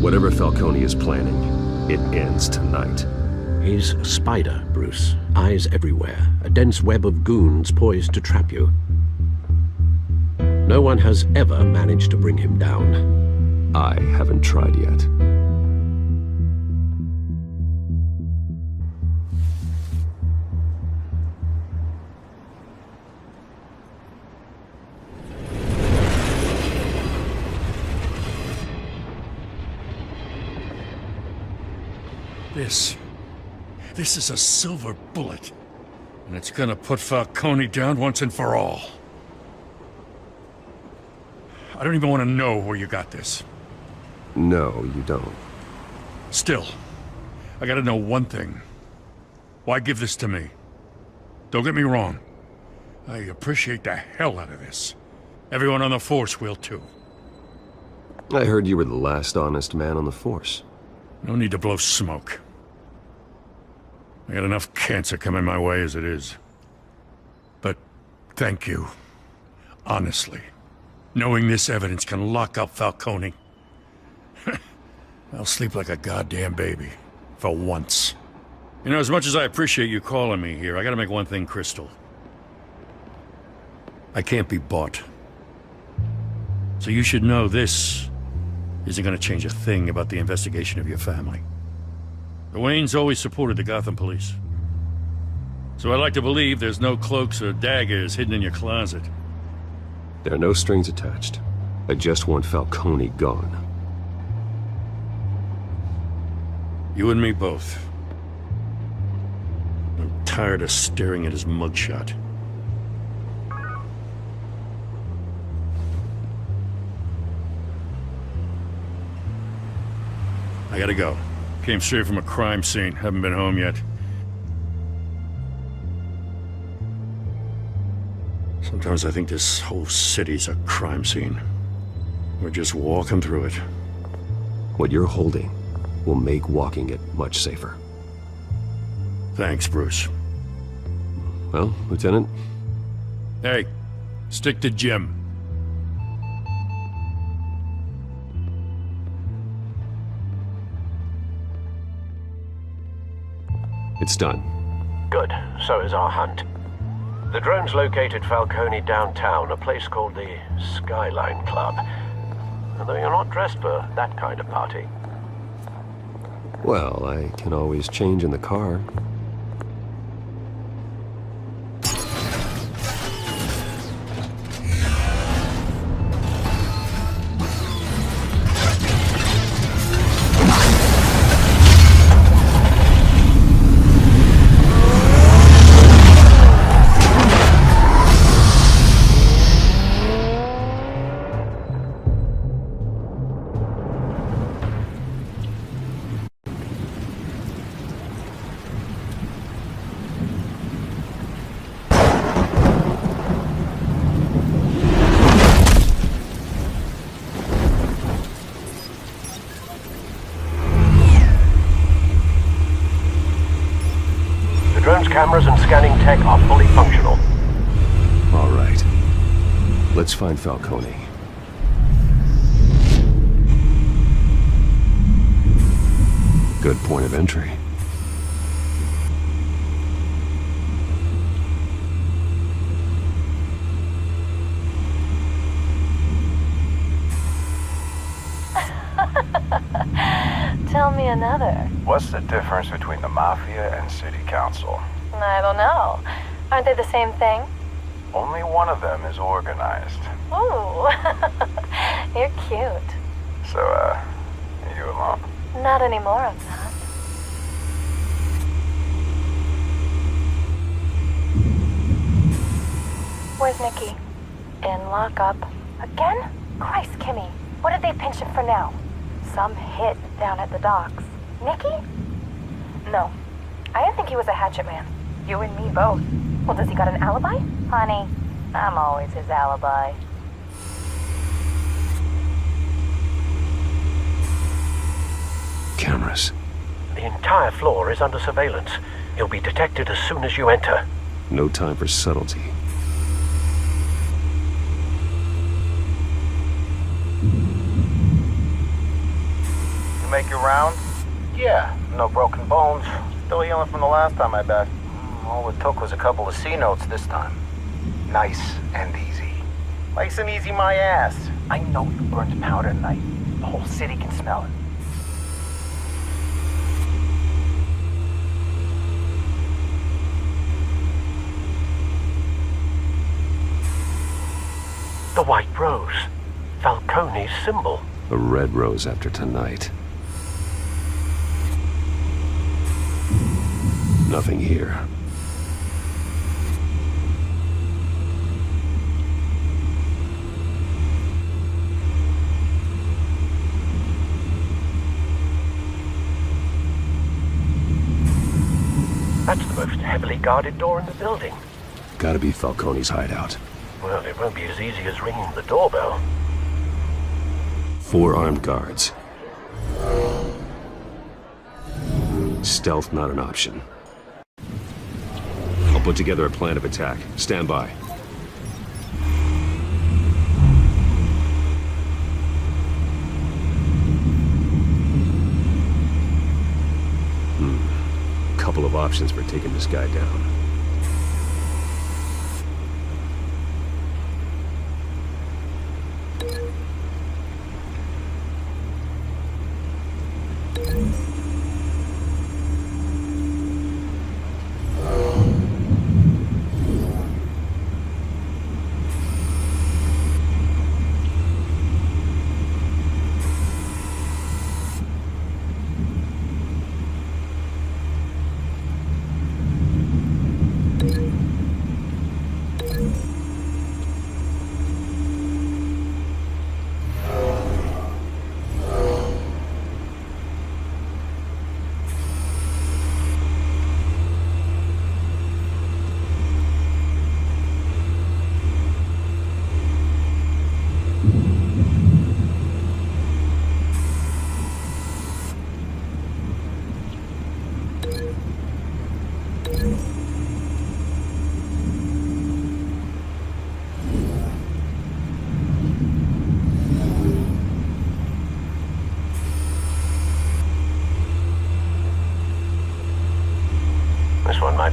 Whatever Falcone is planning, it ends tonight. He's a spider, Bruce. Eyes everywhere. A dense web of goons poised to trap you. No one has ever managed to bring him down. I haven't tried yet. This is a silver bullet. And it's gonna put Falcone down once and for all. I don't even want to know where you got this. No, you don't. Still, I gotta know one thing. Why give this to me? Don't get me wrong. I appreciate the hell out of this. Everyone on the Force will too. I heard you were the last honest man on the Force. No need to blow smoke. I got enough cancer coming my way as it is. But thank you. Honestly. Knowing this evidence can lock up Falcone. I'll sleep like a goddamn baby. For once. You know, as much as I appreciate you calling me here, I gotta make one thing crystal. I can't be bought. So you should know this isn't gonna change a thing about the investigation of your family. The Waynes always supported the Gotham police. So I like to believe there's no cloaks or daggers hidden in your closet. There are no strings attached. I just want Falcone gone. You and me both. I'm tired of staring at his mugshot. I gotta go. Came straight from a crime scene. Haven't been home yet. Sometimes I think this whole city's a crime scene. We're just walking through it. What you're holding will make walking it much safer. Thanks, Bruce. Well, Lieutenant? Hey, stick to Jim. It's done. Good. So is our hunt. The drone's located Falcone downtown, a place called the Skyline Club. Although you're not dressed for that kind of party. Well, I can always change in the car. Cameras and scanning tech are fully functional. All right. Let's find Falcone. Good point of entry. Tell me another. What's the difference between the Mafia and City Council? I don't know. Aren't they the same thing? Only one of them is organized. Ooh, you're cute. So, are you alone? Not anymore, I'm not. Where's Nikki? In lockup. Again? Christ, Kimmy. What did they pinch him for now? Some hit down at the docks. Nikki? No. I didn't think he was a hatchet man. You and me both. Well, does he got an alibi? Honey, I'm always his alibi. Cameras. The entire floor is under surveillance. You'll be detected as soon as you enter. No time for subtlety. You make your rounds? Yeah, no broken bones. Still healing from the last time, I bet. All it took was a couple of C notes this time. Nice and easy. Nice and easy my ass. I know you burned powder tonight. The whole city can smell it. The white rose. Falcone's symbol. A red rose after tonight. Nothing here. That's the most heavily guarded door in the building. Gotta be Falcone's hideout. Well, it won't be as easy as ringing the doorbell. 4 armed guards. Stealth not an option. I'll put together a plan of attack. Stand by. Couple of options for taking this guy down.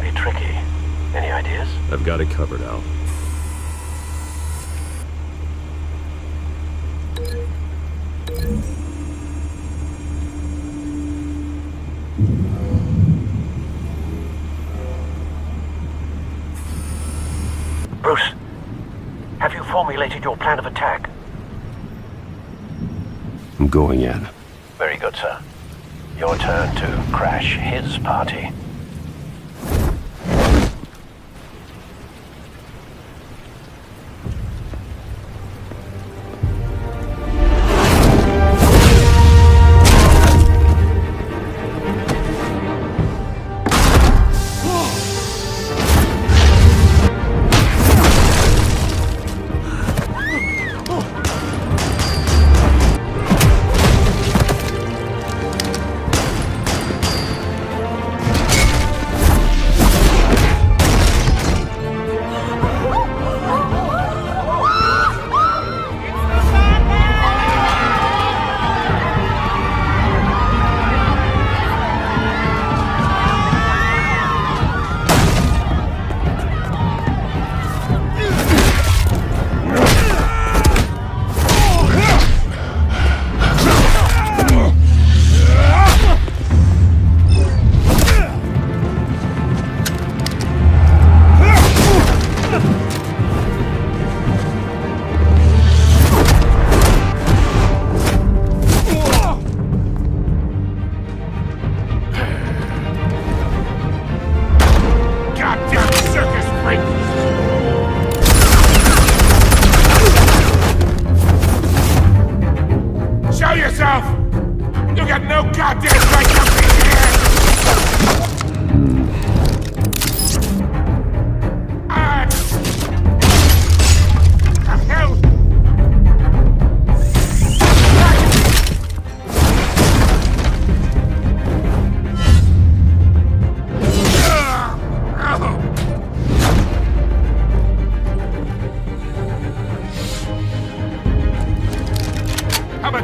might be tricky. Any ideas? I've got it covered, Al. Bruce, have you formulated your plan of attack? I'm going in. Very good, sir. Your turn to crash his party.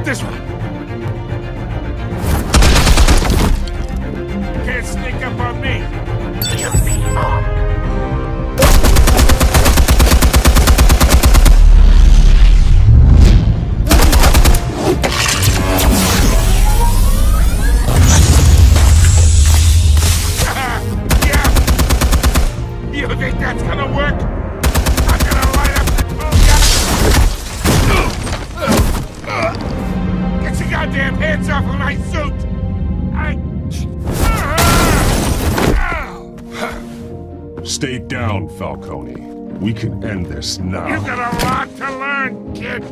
This one. Can't sneak up on me. Yeah. You think that's gonna work? I'm gonna light up the Get your goddamn hands off of my suit! Stay down, Falcone. We can end this now. You got a lot to learn, kid.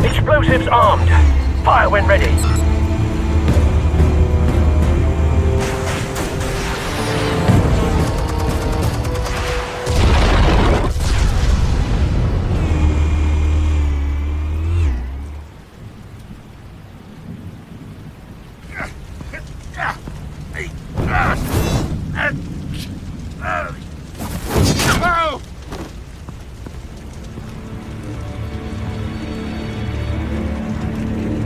Explosives armed. Fire when ready.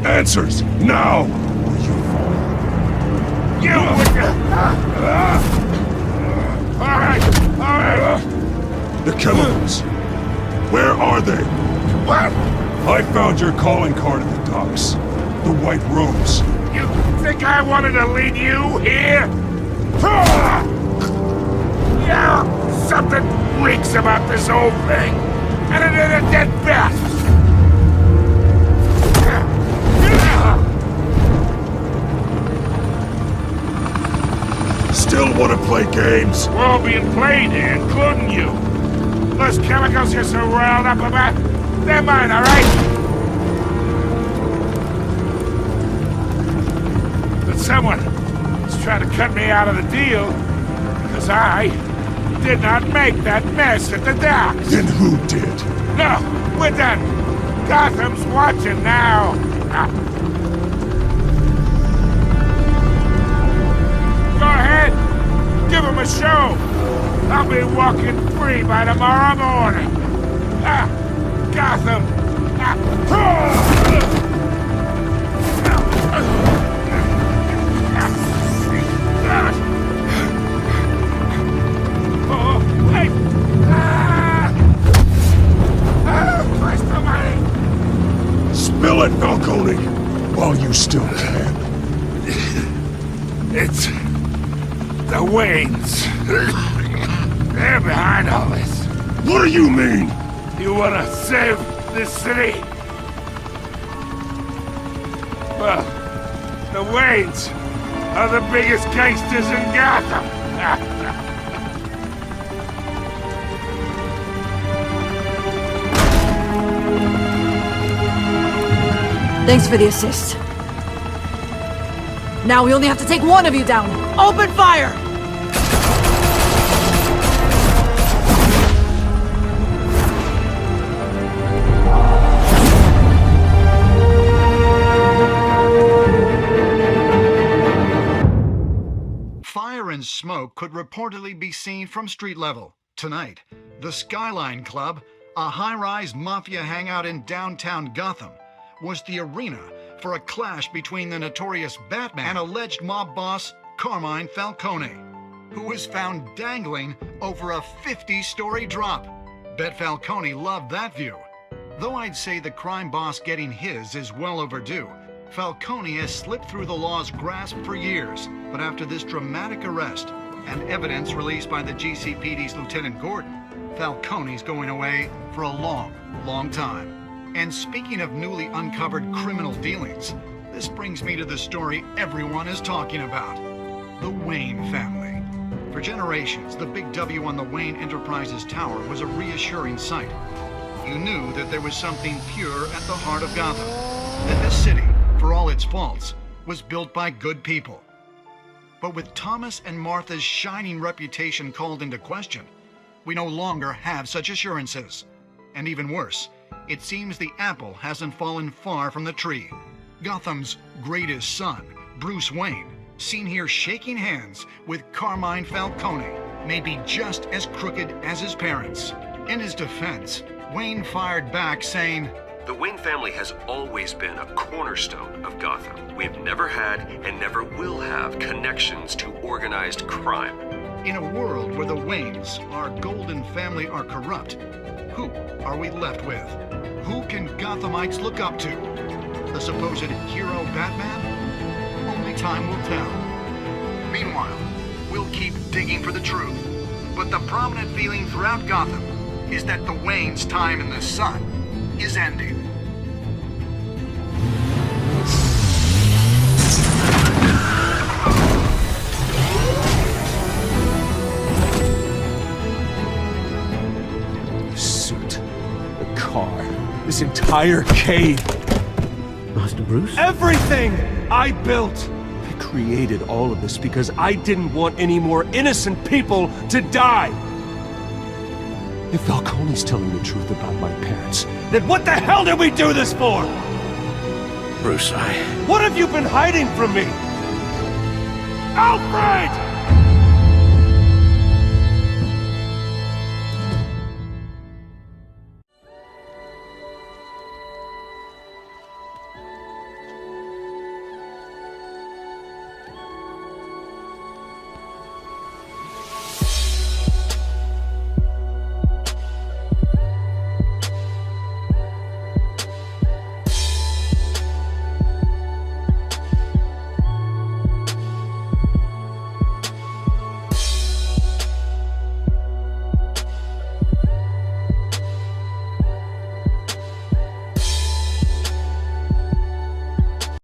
Answers, now! You with Alright! The chemicals! Where are they? What? I found your calling card at the docks. The White Rose. You think I wanted to lead you here? Yeah, something reeks about this whole thing. And it ain't a dead bat. Still want to play games? We're all being played here, including you. Those chemicals you're so riled up about, they're mine, all right? But someone is trying to cut me out of the deal because I did not make that mess at the docks. Then who did? No, we're done. Gotham's watching now. Go ahead. Give him a show. I'll be walking free by tomorrow morning. Gotham! Oh, wait! Christ almighty! Spill it, Falcone, while you still can. It's the Waynes. They're behind all this. What do you mean? You wanna save this city? Well, the Waynes are the biggest gangsters in Gotham. Thanks for the assist. Now we only have to take one of you down. Open fire! Fire and smoke could reportedly be seen from street level. Tonight, the Skyline Club, a high-rise mafia hangout in downtown Gotham, was the arena for a clash between the notorious Batman and alleged mob boss Carmine Falcone, who was found dangling over a 50-story drop. Bet Falcone loved that view. Though I'd say the crime boss getting his is well overdue, Falcone has slipped through the law's grasp for years. But after this dramatic arrest and evidence released by the GCPD's Lieutenant Gordon, Falcone's going away for a long, long time. And speaking of newly uncovered criminal dealings, this brings me to the story everyone is talking about. The Wayne family. For generations, the big W on the Wayne Enterprises Tower was a reassuring sight. You knew that there was something pure at the heart of Gotham. That this city, for all its faults, was built by good people. But with Thomas and Martha's shining reputation called into question, we no longer have such assurances. And even worse, it seems the apple hasn't fallen far from the tree. Gotham's greatest son, Bruce Wayne, seen here shaking hands with Carmine Falcone, may be just as crooked as his parents. In his defense, Wayne fired back saying, "The Wayne family has always been a cornerstone of Gotham. We've never had and never will have connections to organized crime." In a world where the Waynes, our golden family, are corrupt, who are we left with? Who can Gothamites look up to? The supposed hero Batman? Only time will tell. Meanwhile, we'll keep digging for the truth. But the prominent feeling throughout Gotham is that the Waynes' time in the sun is ending. The suit, the car, this entire cave. Master Bruce? Everything I built! I created all of this because I didn't want any more innocent people to die! If Falcone's telling the truth about my parents, then what the hell did we do this for? Bruce, What have you been hiding from me? Alfred!